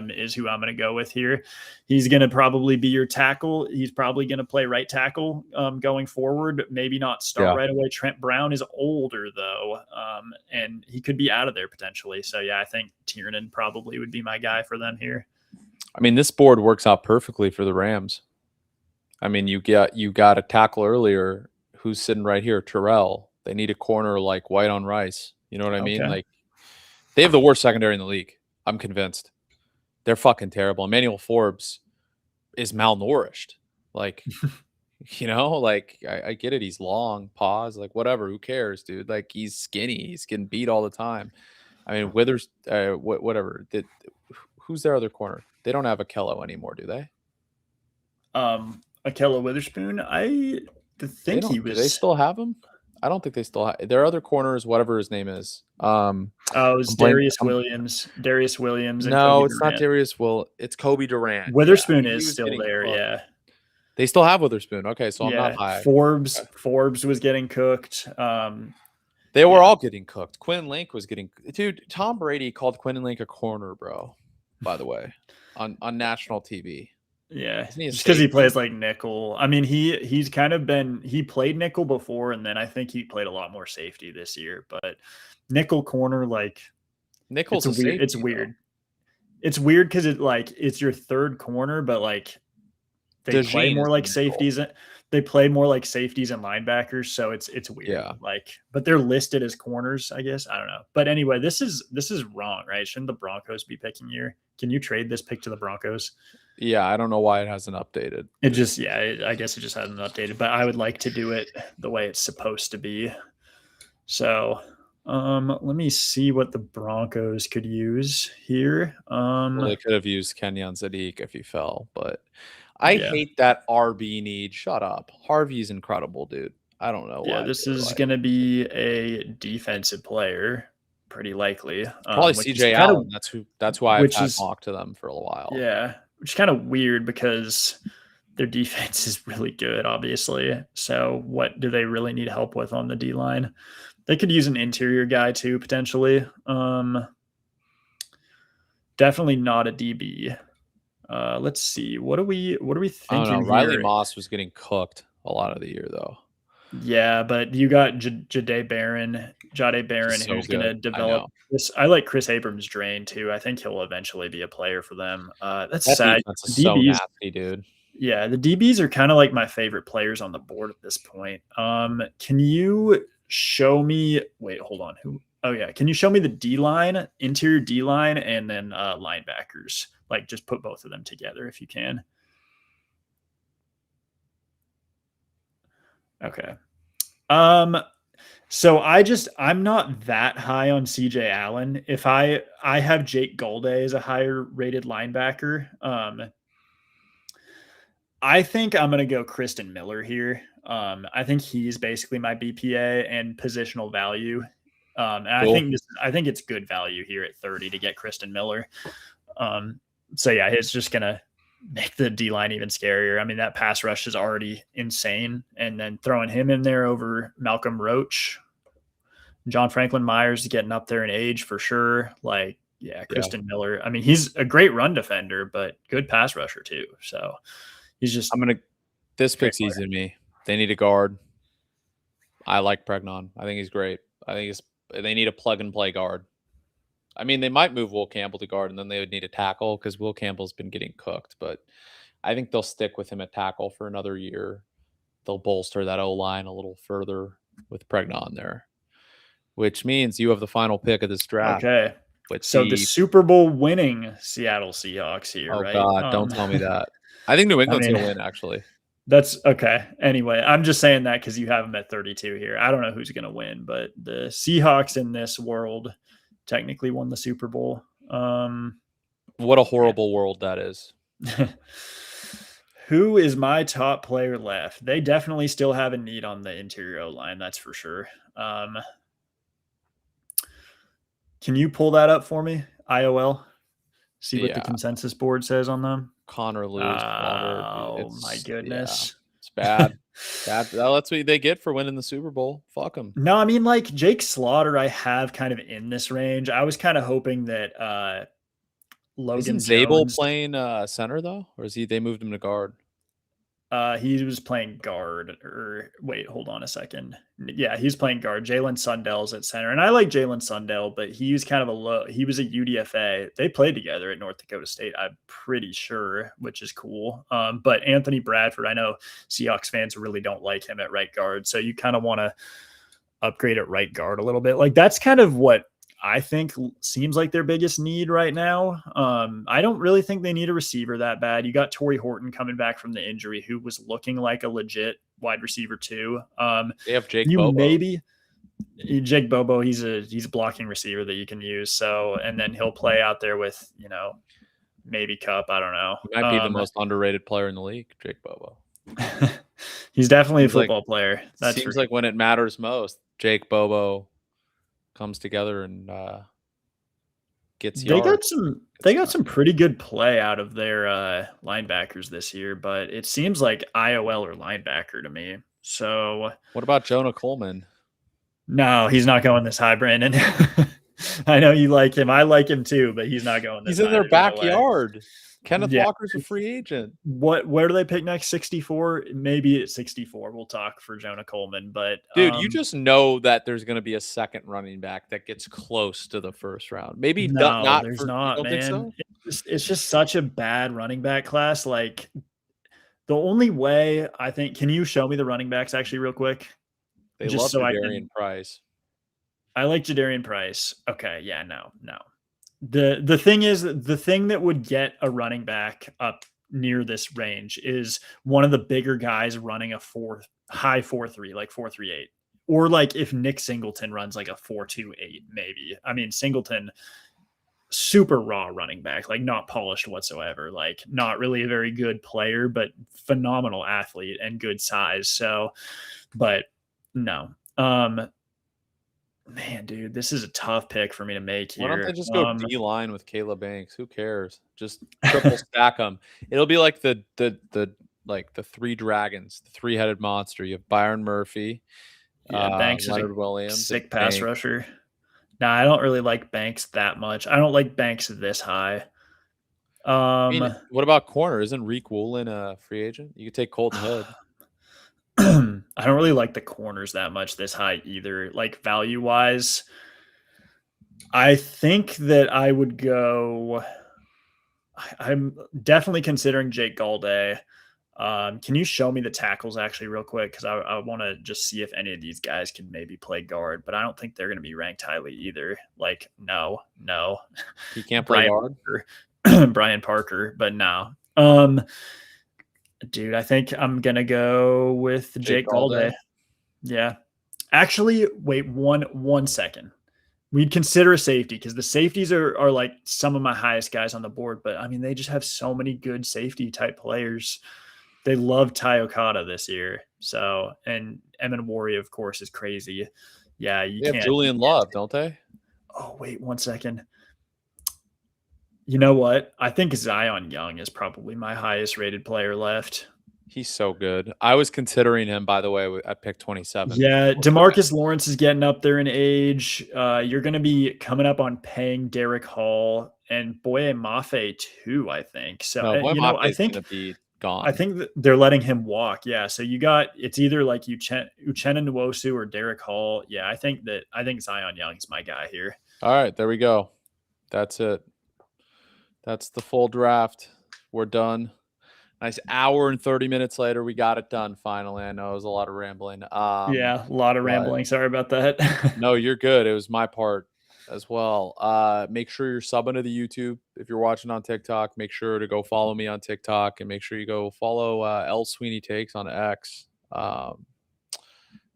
is who I'm going to go with here. He's going to probably be your tackle. He's probably going to play right tackle going forward. Maybe not start right away. Trent Brown is older though, and he could be out of there potentially. So yeah, I think Tiernan probably would be my guy for them here. I mean, this board works out perfectly for the Rams. I mean, you got a tackle earlier who's sitting right here, Terrell. They need a corner like White on Rice. You know what I mean? Like, they have the worst secondary in the league. I'm convinced. They're fucking terrible. Emmanuel Forbes is malnourished. Like, you know, like I get it. He's long, pause, like whatever. Who cares, dude? Like, he's skinny. He's getting beat all the time. I mean, Withers, whatever. Who's their other corner? They don't have Akello anymore, do they? Akello Witherspoon. I think he was. Do they still have him? I don't think they still have. Their other corners, whatever his name is. It's Darius Williams. Darius Williams. No, it's not Darius. It's Kobe Durant. Witherspoon is still there. Yeah. They still have Witherspoon. Okay, so I'm not high. Forbes was getting cooked. They were all getting cooked. Quinn Link was getting. Dude, Tom Brady called Quinn Link a corner, bro. By the way, on national TV. Yeah, just because he plays like nickel. I mean, he played nickel before, and then I think he played a lot more safety this year. But nickel corner, like nickel's it's weird. It's weird because it's your third corner, but like they play more like safeties. They play more like safeties and linebackers, so it's weird. Yeah. Like, but they're listed as corners, I guess. I don't know. But anyway, this is wrong, right? Shouldn't the Broncos be picking here? Can you trade this pick to the Broncos? Yeah, I don't know why it hasn't updated. I guess it just hasn't updated, but I would like to do it the way it's supposed to be. So let me see what the Broncos could use here. Well, they could have used Kenyon Sadiq if he fell, but I hate that RB need. Shut up. Harvey's incredible, dude. I don't know why. Yeah, this is going to be a defensive player, pretty likely. Probably CJ Allen. That's why I've had mocked to them for a while. Yeah, which is kind of weird because their defense is really good, obviously. So what do they really need help with on the D-line? They could use an interior guy too, potentially. Definitely not a DB. Let's see. What are we thinking? Riley Moss was getting cooked a lot of the year, though. Yeah, but you got Jade Barron, who's going to develop this. I like Chris Abrams' drain too. I think he'll eventually be a player for them. That sad. That's so nasty, dude. Yeah, the DBs are kind of like my favorite players on the board at this point. Can you show me? Wait, hold on. Who? Oh yeah, can you show me the D line, interior D line, and then linebackers? Like, just put both of them together if you can. Okay. So I'm not that high on CJ Allen. If I have Jake Golday as a higher rated linebacker. I think I'm gonna go Kristen Miller here. I think he's basically my BPA and positional value. And Cool. I think it's good value here at 30 to get Kristen Miller. So yeah, it's just gonna make the D line even scarier. I mean, that pass rush is already insane, and then throwing him in there over Malcolm Roach, John Franklin Myers getting up there in age for sure. Like, yeah, Kristen Miller. I mean, he's a great run defender, but good pass rusher too. So he's just. This pick's easy to me. They need a guard. I like Pregnon. I think he's great. I think they need a plug and play guard. I mean, they might move Will Campbell to guard, and then they would need a tackle because Will Campbell's been getting cooked. But I think they'll stick with him at tackle for another year. They'll bolster that O-line a little further with Pregnon there, which means you have the final pick of this draft. Okay. So the Super Bowl winning Seattle Seahawks here, right? Oh, God, don't tell me that. I think New England's going to win, actually. That's okay. Anyway, I'm just saying that because you have them at 32 here. I don't know who's going to win, but the Seahawks in this world technically won the Super Bowl. What a horrible world that is. Who is my top player left? They definitely still have a need on the interior O-line, that's for sure. Can you pull that up for me, IOL? See what the consensus board says on them? Connor Lewis. Oh, my goodness. Yeah, it's bad. That's what they get for winning the Super Bowl. Fuck them. No, I mean, like, Jake Slaughter, I have kind of in this range. I was kind of hoping that Logan Zabel playing center, though? Or they moved him to guard? He was playing guard. Or wait, hold on a second. Yeah, he's playing guard. Jalen Sundell's at center, and I like Jalen Sundell, but he's kind of he was a UDFA. They played together at North Dakota State, I'm pretty sure, which is cool. But Anthony Bradford, I know Seahawks fans really don't like him at right guard, so you kind of want to upgrade at right guard a little bit. Like, that's kind of what I think seems like their biggest need right now. I don't really think they need a receiver that bad. You got Torrey Horton coming back from the injury, who was looking like a legit wide receiver too. They have Jake Bobo. Jake Bobo, he's a blocking receiver that you can use. So, and then he'll play out there with, maybe Cup. I don't know. He might be the most underrated player in the league, Jake Bobo. He's definitely a football player. That seems like when it matters most, Jake Bobo comes together and gets yards. They got some pretty good play out of their linebackers this year, but it seems like IOL or linebacker to me. So what about Jonah Coleman? No, he's not going this high, Brandon. I know you like him. I like him too, but he's not going this high. He's in their backyard. Kenneth Walker's a free agent. Where do they pick next? 64? Maybe at 64 we'll talk for Jonah Coleman. But dude, you just know that there's going to be a second running back that gets close to the first round. Maybe not. There's not, man. So? It's just such a bad running back class. Like, the only way I think. Can you show me the running backs actually real quick? They love Jadarian Price. I like Jadarian Price. Okay, yeah, no. The thing is, the thing that would get a running back up near this range is one of the bigger guys running a high 4.3, like 4.38, or like if Nick Singleton runs like a 4.28, maybe. I mean, Singleton, super raw running back, like not polished whatsoever, like not really a very good player, but phenomenal athlete and good size. So, but no. Man, dude, this is a tough pick for me to make here. Why don't they just go D-line with Caleb Banks? Who cares? Just triple stack them. It'll be like the three dragons, the three-headed monster. You have Byron Murphy, Banks Leonard is a Williams, sick pass rusher. Nah, I don't really like Banks that much. I don't like Banks this high. What about corner? Isn't Reek Woolen a free agent? You could take Colton Hood. I don't really like the corners that much this high either. Like, value wise, I think that I would go. I'm definitely considering Jake Golday. Can you show me the tackles actually real quick? Because I want to just see if any of these guys can maybe play guard, but I don't think they're going to be ranked highly either. Like, no. He can't play guard. Brian Parker, but no. Dude, I think I'm going to go with Jake Golday. Yeah. Actually, wait one second. We'd consider a safety because the safeties are like some of my highest guys on the board. But I mean, they just have so many good safety type players. They love Ty Okada this year. So, and Emin Wari, of course, is crazy. Yeah, They have Julian Love, don't they? Oh, wait 1 second. You know what? I think Zion Young is probably my highest rated player left. He's so good. I was considering him, by the way, at pick 27. Yeah, DeMarcus Lawrence is getting up there in age. You're going to be coming up on paying Derek Hall and Boye Mafe too, I think. So, no, you know, I think going to be gone. I think that they're letting him walk. Yeah. So you got, it's either like Uchenna Nwosu or Derek Hall. Yeah. I think Zion Young is my guy here. All right. There we go. That's it. That's the full draft. We're done. Nice hour and 30 minutes later, we got it done finally. I know it was a lot of rambling. Yeah, a lot of rambling. Sorry about that. No, you're good. It was my part as well. Make sure you're subbing to the YouTube. If you're watching on TikTok, make sure to go follow me on TikTok and make sure you go follow L Sweany Takes on X. Are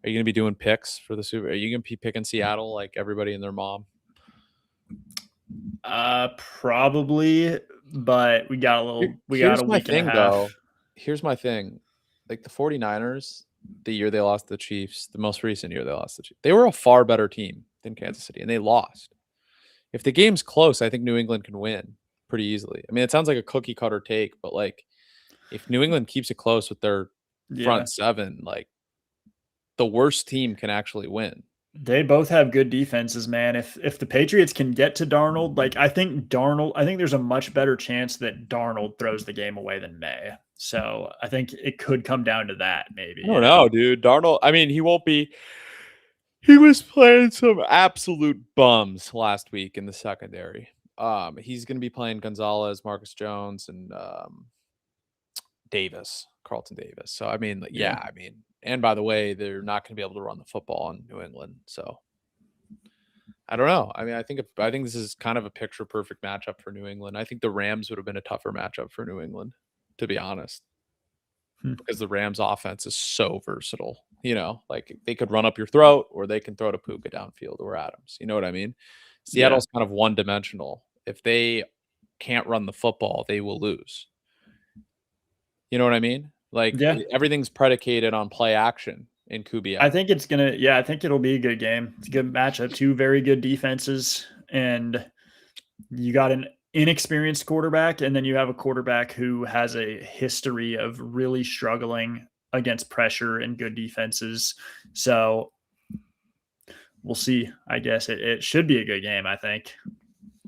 you going to be doing picks for the Super? Are you going to be picking Seattle like everybody and their mom? Probably, but we got a little. We got a week and a half. Though. Here's my thing, like the 49ers, the year they lost the Chiefs, the most recent year they lost the Chiefs, they were a far better team than Kansas City, and they lost. If the game's close, I think New England can win pretty easily. I mean, it sounds like a cookie cutter take, but like if New England keeps it close with their front seven, like the worst team can actually win. They both have good defenses, man. If the Patriots can get to Darnold, like I think there's a much better chance that Darnold throws the game away than May. So I think it could come down to that, maybe. I don't know, dude. Darnold, I mean, he won't be. He was playing some absolute bums last week in the secondary. He's going to be playing Gonzalez, Marcus Jones, and Carlton Davis. So I mean, yeah, I mean. And by the way, they're not going to be able to run the football in New England. So I don't know. I mean, I think this is kind of a picture perfect matchup for New England. I think the Rams would have been a tougher matchup for New England, to be honest, because the Rams offense is so versatile. You know, like they could run up your throat or they can throw to Puka downfield or Adams. You know what I mean? Seattle's kind of one dimensional. If they can't run the football, they will lose. You know what I mean? Like everything's predicated on play action in Kubiak. I think I think it'll be a good game. It's a good matchup. Two very good defenses, and you got an inexperienced quarterback, and then you have a quarterback who has a history of really struggling against pressure and good defenses. So we'll see. I guess it should be a good game, I think.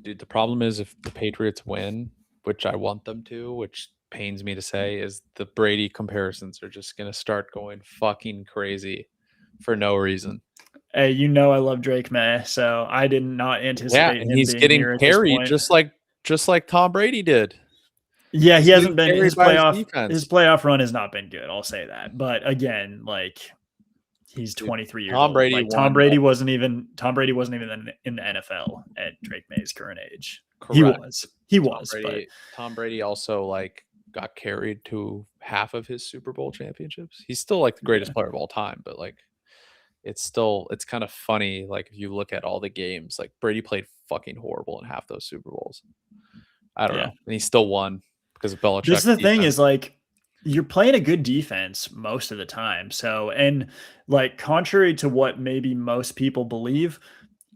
Dude, the problem is if the Patriots win, which I want them to, which pains me to say, is the Brady comparisons are just going to start going fucking crazy for no reason. Hey, you know I love Drake May, so I did not anticipate him he's being getting here carried just like Tom Brady did. Yeah, he hasn't been his playoff run has not been good. I'll say that. But again, like he's 23 years old. Tom Brady wasn't even in the NFL at Drake May's current age. Correct. He was. But Tom Brady also like got carried to half of his Super Bowl championships. He's still like the greatest player of all time, but like it's kind of funny. Like if you look at all the games, like Brady played fucking horrible in half those Super Bowls. I don't know. And he still won because of Belichick. This is the thing is like you're playing a good defense most of the time. So, and like contrary to what maybe most people believe,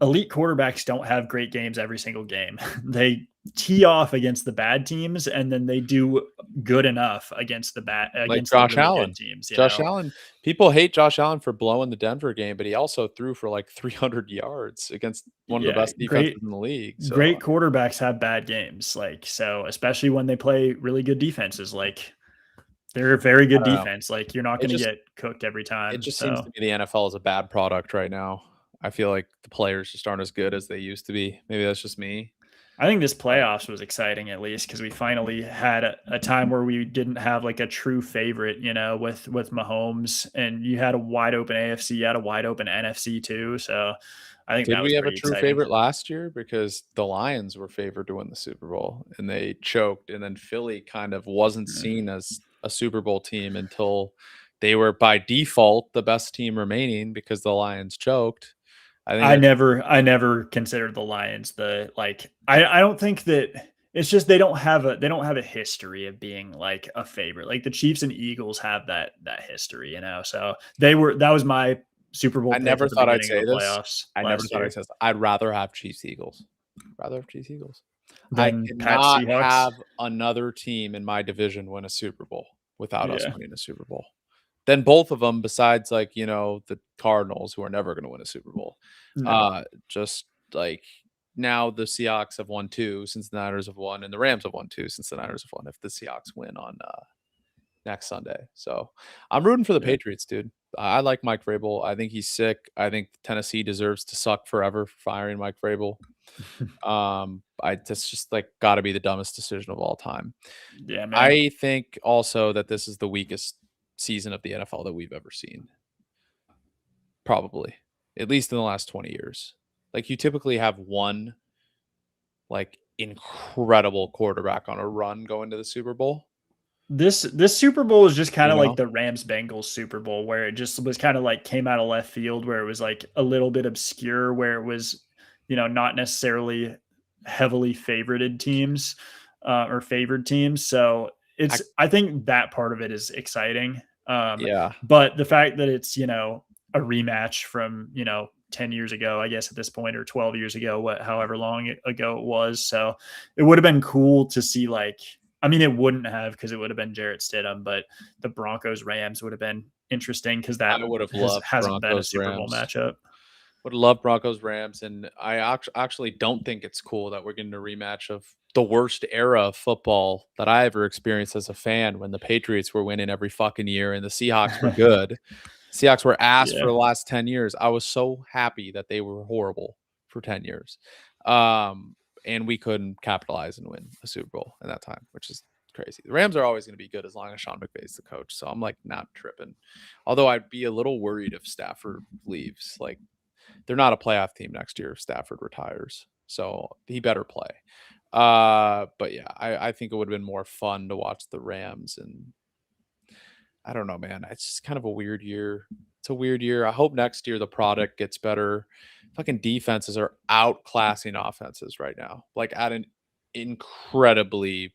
elite quarterbacks don't have great games every single game. They tee off against the bad teams, and then they do good enough against the Josh Allen teams. Allen. People hate Josh Allen for blowing the Denver game, but he also threw for like 300 yards against one of the best defenses in the league. So. Great quarterbacks have bad games, especially when they play really good defenses. Like they're a very good defense. Like you're not going to get cooked every time. It just seems to me the NFL is a bad product right now. I feel like the players just aren't as good as they used to be. Maybe that's just me. I think this playoffs was exciting, at least because we finally had a time where we didn't have like a true favorite, with Mahomes, and you had a wide open AFC, you had a wide open NFC too. So I think did we have a true favorite last year? Because the Lions were favored to win the Super Bowl and they choked, and then Philly kind of wasn't seen as a Super Bowl team until they were by default the best team remaining because the Lions choked. I never considered the Lions I don't think that it's just they don't have a history of being like a favorite. Like the Chiefs and Eagles have that history, So that was my Super Bowl I pick never at the thought I'd beginning say of the this. playoffs I never last thought I'd year. say this. I'd rather have Chiefs Eagles. Rather have Chiefs Eagles. I Then Pats cannot Seahawks. have another team in my division win a Super Bowl without us winning a Super Bowl. Then both of them, besides the Cardinals, who are never going to win a Super Bowl. No. Just like now the Seahawks have won 2 since the Niners have won, and the Rams have won 2 since the Niners have won. If the Seahawks win on next Sunday, so I'm rooting for the Patriots, dude. I like Mike Vrabel. I think he's sick. I think Tennessee deserves to suck forever for firing Mike Vrabel. That's just like got to be the dumbest decision of all time. Yeah, man. I think also that this is the weakest season of the NFL that we've ever seen. Probably, at least in the last 20 years. Like you typically have one like incredible quarterback on a run going to the Super Bowl. This Super Bowl is just kind of like the Rams Bengals Super Bowl, where it just was kind of like came out of left field, where it was like a little bit obscure, where it was, not necessarily heavily favorited teams or favored teams. So I think that part of it is exciting. But the fact that it's, a rematch from, 10 years ago, I guess at this point, or 12 years ago, however long ago it was. So it would have been cool to see it wouldn't have, because it would have been Jarrett Stidham, but the Broncos Rams would have been interesting because that I would have loved hasn't been a Broncos Super Bowl Rams. matchup. Would love Broncos Rams, and I actually don't think it's cool that we're getting a rematch of the worst era of football that I ever experienced as a fan, when the Patriots were winning every fucking year and the Seahawks were good. Seahawks were ass for the last 10 years. I was so happy that they were horrible for 10 years. And we couldn't capitalize and win a Super Bowl in that time, which is crazy. The Rams are always going to be good as long as Sean McVay's the coach. So I'm like not tripping. Although I'd be a little worried if Stafford leaves. Like they're not a playoff team next year if Stafford retires. So he better play. But yeah, I think it would have been more fun to watch the Rams, and I don't know, man. It's just kind of a weird year. It's a weird year. I hope next year the product gets better. Fucking defenses are outclassing offenses right now, like at an incredibly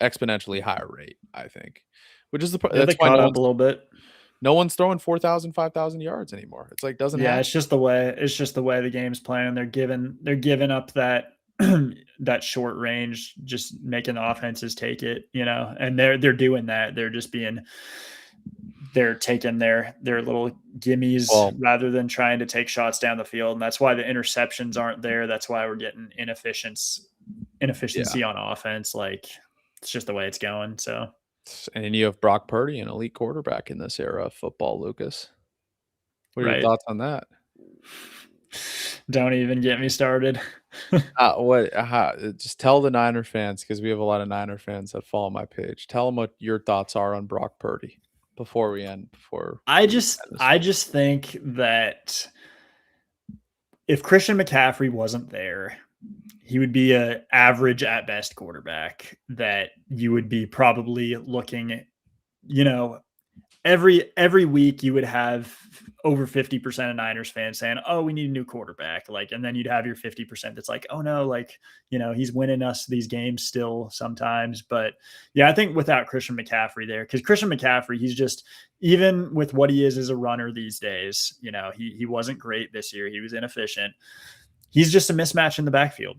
exponentially higher rate, I think. Which is they caught up a little bit. No one's throwing 4,000, 5,000 yards anymore. It's like doesn't happen. It's just the way the game's playing. They're giving up that that short range, just making the offenses take it, and they're doing that. They're taking their little gimmies rather than trying to take shots down the field. And that's why the interceptions aren't there. That's why we're getting inefficiency on offense. Like it's just the way it's going. So, and you have Brock Purdy, an elite quarterback in this era of football, Lucas. What are your thoughts on that? Don't even get me started. Just tell the Niner fans, because we have a lot of Niner fans that follow my page. Tell them what your thoughts are on Brock Purdy before we end. I just think that if Christian McCaffrey wasn't there, he would be an average at best quarterback that you would be probably looking, every week you would have over 50% of Niners fans saying, oh, we need a new quarterback. And then you'd have your 50% that's like, oh no, he's winning us these games still sometimes. But yeah, I think without Christian McCaffrey there, because Christian McCaffrey, he's just, even with what he is as a runner these days, he wasn't great this year. He was inefficient. He's just a mismatch in the backfield.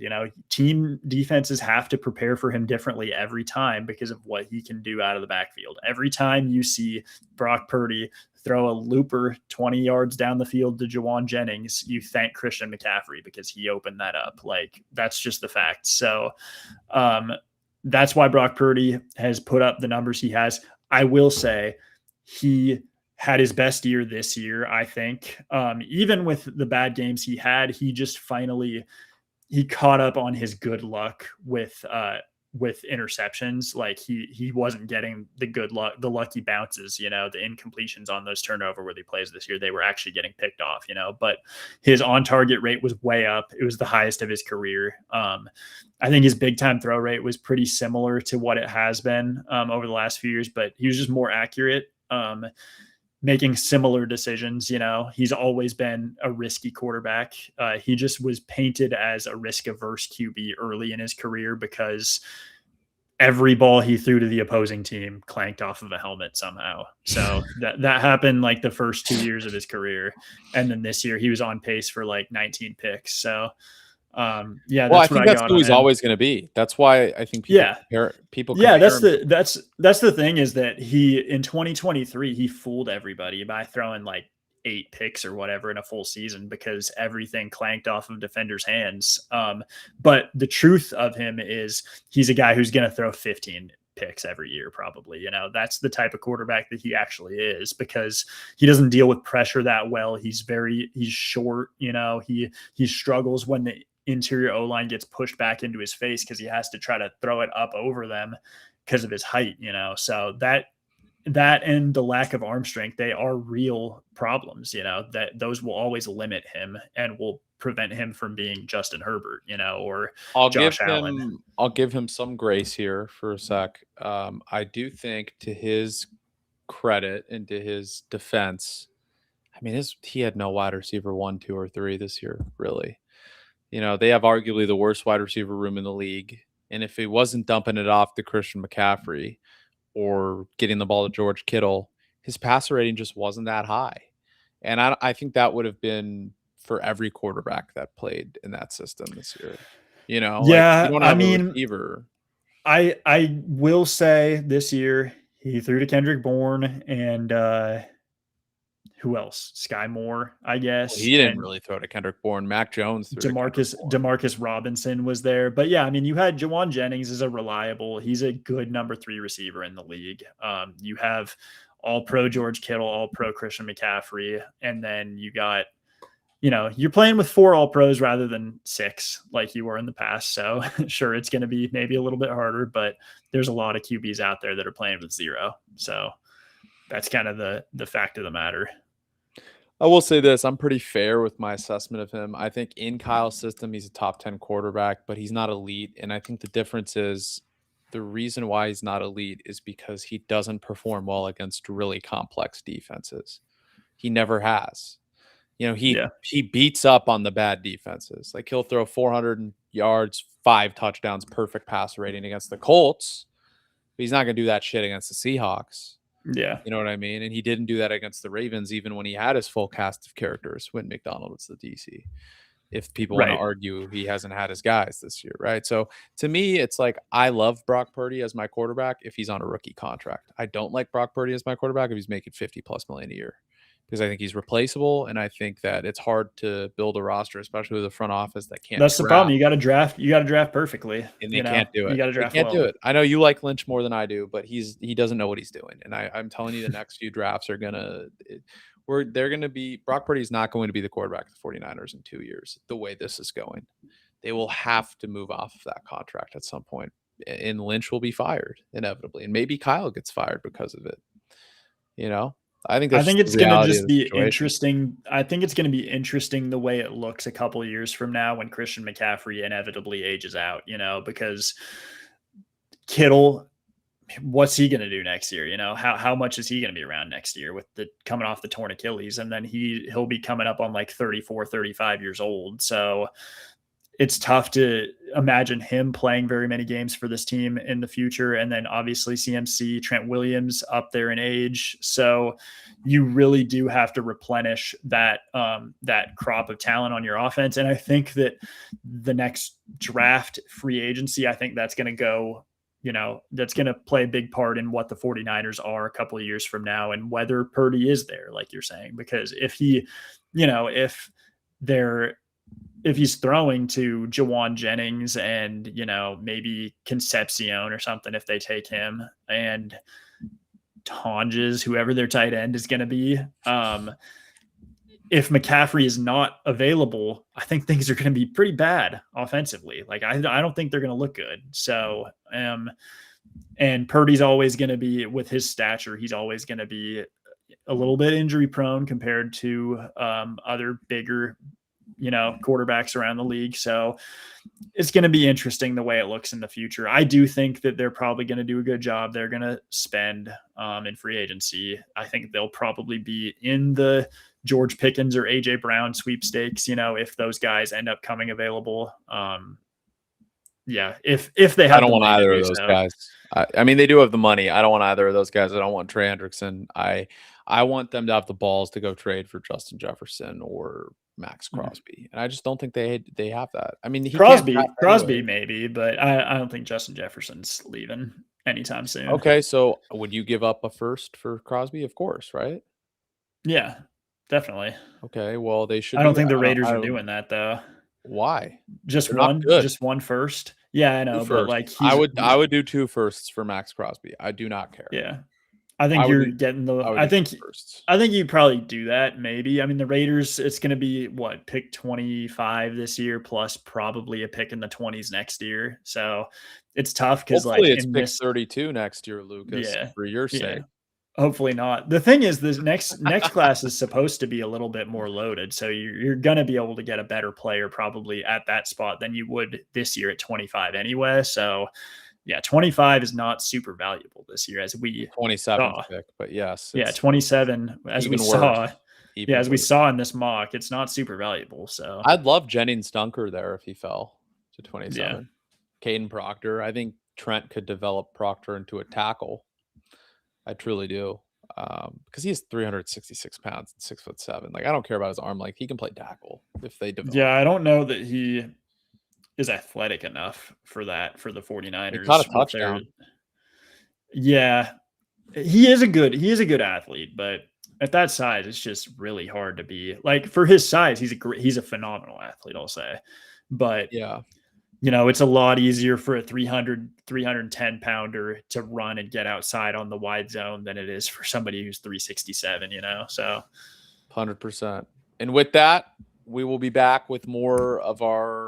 Team defenses have to prepare for him differently every time because of what he can do out of the backfield. Every time you see Brock Purdy throw a looper 20 yards down the field to Jawan Jennings, you thank Christian McCaffrey because he opened that up. That's just the fact. So that's why Brock Purdy has put up the numbers he has. I will say he had his best year this year, I think. Even with the bad games he had, he just finally caught up on his good luck with interceptions. He wasn't getting the good luck, the lucky bounces, the incompletions on those turnover worthy plays this year. They were actually getting picked off, but his on target rate was way up. It was the highest of his career. I think his big time throw rate was pretty similar to what it has been over the last few years, but he was just more accurate. making similar decisions. He's always been a risky quarterback. He just was painted as a risk-averse QB early in his career because every ball he threw to the opposing team clanked off of a helmet somehow. So that happened like the first 2 years of his career. And then this year he was on pace for like 19 picks. So well, I think that's who he's always going to be. That's why I think people compare him. That's the thing, is that he, in 2023, he fooled everybody by throwing like 8 picks or whatever in a full season because everything clanked off of defenders' hands. But the truth of him is he's a guy who's going to throw 15 picks every year, probably. That's the type of quarterback that he actually is, because he doesn't deal with pressure that well. He's short. He struggles when the interior O-line gets pushed back into his face because he has to try to throw it up over them because of his height. So that and the lack of arm strength, they are real problems. That those will always limit him and will prevent him from being Justin Herbert, or Josh Allen. I'll give him some grace here for a sec. I do think, to his credit and to his defense, I mean, he had no wide receiver 1, 2, or 3 this year, really. They have arguably the worst wide receiver room in the league. And if he wasn't dumping it off to Christian McCaffrey or getting the ball to George Kittle, his passer rating just wasn't that high. And I think that would have been for every quarterback that played in that system this year. Yeah, like, you don't have a receiver. I will say this year he threw to Kendrick Bourne and who else? Sky Moore, I guess. Well, he didn't really throw to Kendrick Bourne. Mac Jones threw Demarcus Robinson was there. But yeah, I mean, you had Jawan Jennings is he's a good number 3 receiver in the league. You have all-pro George Kittle, all-pro Christian McCaffrey, and then you got, you're playing with 4 all-pros rather than 6 like you were in the past. So sure, it's going to be maybe a little bit harder, but there's a lot of QBs out there that are playing with 0. So that's kind of the fact of the matter. I will say this. I'm pretty fair with my assessment of him. I think in Kyle's system, he's a top 10 quarterback, but he's not elite. And I think the difference is, the reason why he's not elite is because he doesn't perform well against really complex defenses. He never has. He beats up on the bad defenses. Like, he'll throw 400 yards, 5 touchdowns, perfect passer rating against the Colts. But he's not going to do that shit against the Seahawks. Yeah. You know what I mean? And he didn't do that against the Ravens, even when he had his full cast of characters. When McDonald was the DC. If people want to argue, he hasn't had his guys this year, right? So to me, it's like, I love Brock Purdy as my quarterback if he's on a rookie contract. I don't like Brock Purdy as my quarterback if he's making $50+ million a year, because I think he's replaceable, and I think that it's hard to build a roster, especially with a front office that can't. That's the problem. You got to draft perfectly, and they can't do it. You got to draft. They can't do it. I know you like Lynch more than I do, but he doesn't know what he's doing. And I'm telling you, the next few drafts are they're gonna be. Brock Purdy's not going to be the quarterback of the 49ers in 2 years. The way this is going, they will have to move off of that contract at some point, and Lynch will be fired inevitably, and maybe Kyle gets fired because of it. I think it's going to just be interesting. I think it's going to be interesting the way it looks a couple of years from now when Christian McCaffrey inevitably ages out, because Kittle, what's he going to do next year? How much is he going to be around next year with the coming off the torn Achilles? And then he'll be coming up on like 34, 35 years old. So it's tough to imagine him playing very many games for this team in the future. And then obviously CMC, Trent Williams up there in age. So you really do have to replenish that crop of talent on your offense. And I think that the next draft, free agency, I think that's going to go, that's going to play a big part in what the 49ers are a couple of years from now and whether Purdy is there, like you're saying, because if he's throwing to Jawan Jennings and, maybe Concepcion or something, if they take him, and Tonjes, whoever their tight end is going to be, if McCaffrey is not available, I think things are going to be pretty bad offensively. Like, I don't think they're going to look good. So, and Purdy's always going to be, with his stature, he's always going to be a little bit injury prone compared to other bigger quarterbacks around the league. So it's going to be interesting the way it looks in the future. I do think that they're probably going to do a good job. They're going to spend in free agency. I think they'll probably be in the George Pickens or AJ Brown sweepstakes, if those guys end up coming available. If they have, I don't want either of those guys. I mean, they do have the money. I don't want either of those guys. I don't want Trey Hendrickson. I want them to have the balls to go trade for Justin Jefferson or Max Crosby, and I just don't think they have that. I mean, Crosby maybe, but I don't think Justin Jefferson's leaving anytime soon. Okay, so would you give up a first for Crosby? Of course, right? Yeah, definitely. Okay, well, they should. I don't think the Raiders are doing that though. Why? Just one first. Yeah, I know, but like I would do 2 firsts for Max Crosby. I do not care. Yeah. I think you're getting the. I think you probably do that. Maybe. I mean, the Raiders. It's going to be pick 25 this year, plus probably a pick in the 20s next year. So it's tough because it's pick 32 next year, Lucas. Yeah, for your sake. Hopefully not. The thing is, this next class is supposed to be a little bit more loaded, so you're going to be able to get a better player probably at that spot than you would this year at 25 anyway. So. Yeah, 25 is not super valuable this year, as we 27 pick, but yes, 27 as we saw. As we saw in this mock, it's not super valuable. So I'd love Jennings Dunker there if he fell to 27. Yeah. Caden Proctor, I think Trent could develop Proctor into a tackle. I truly do, because he's 366 pounds and 6'7". Like I don't care about his arm length; he can play tackle if they develop. Yeah, I don't know that he is athletic enough for that for the 49ers. He caught a touchdown. Yeah. He is a good athlete, but at that size, it's just really hard to be like for his size. He's a phenomenal athlete, I'll say, but yeah, it's a lot easier for a 310 pounder to run and get outside on the wide zone than it is for somebody who's 367, so 100%. And with that, we will be back with more of our,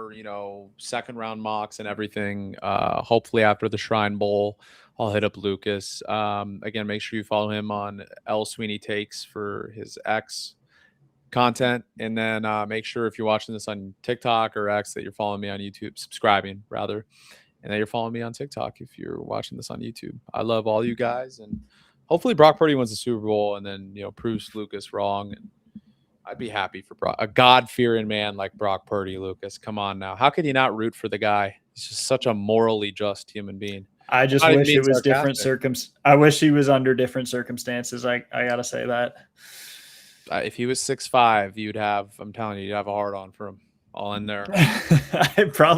second round mocks and everything. Hopefully after the Shrine Bowl, I'll hit up Lucas. Again, make sure you follow him on Sweany Takes for his X content. And then make sure if you're watching this on TikTok or X that you're following me on YouTube, subscribing rather, and that you're following me on TikTok if you're watching this on YouTube. I love all you guys. And hopefully Brock Purdy wins the Super Bowl and then, proves Lucas wrong. And I'd be happy for a God-fearing man like Brock Purdy, Lucas. Come on now. How could you not root for the guy? He's just such a morally just human being. I just wish it was different I wish he was under different circumstances. I got to say that. If he was 6'5", I'm telling you, you'd have a hard on for him all in there. I probably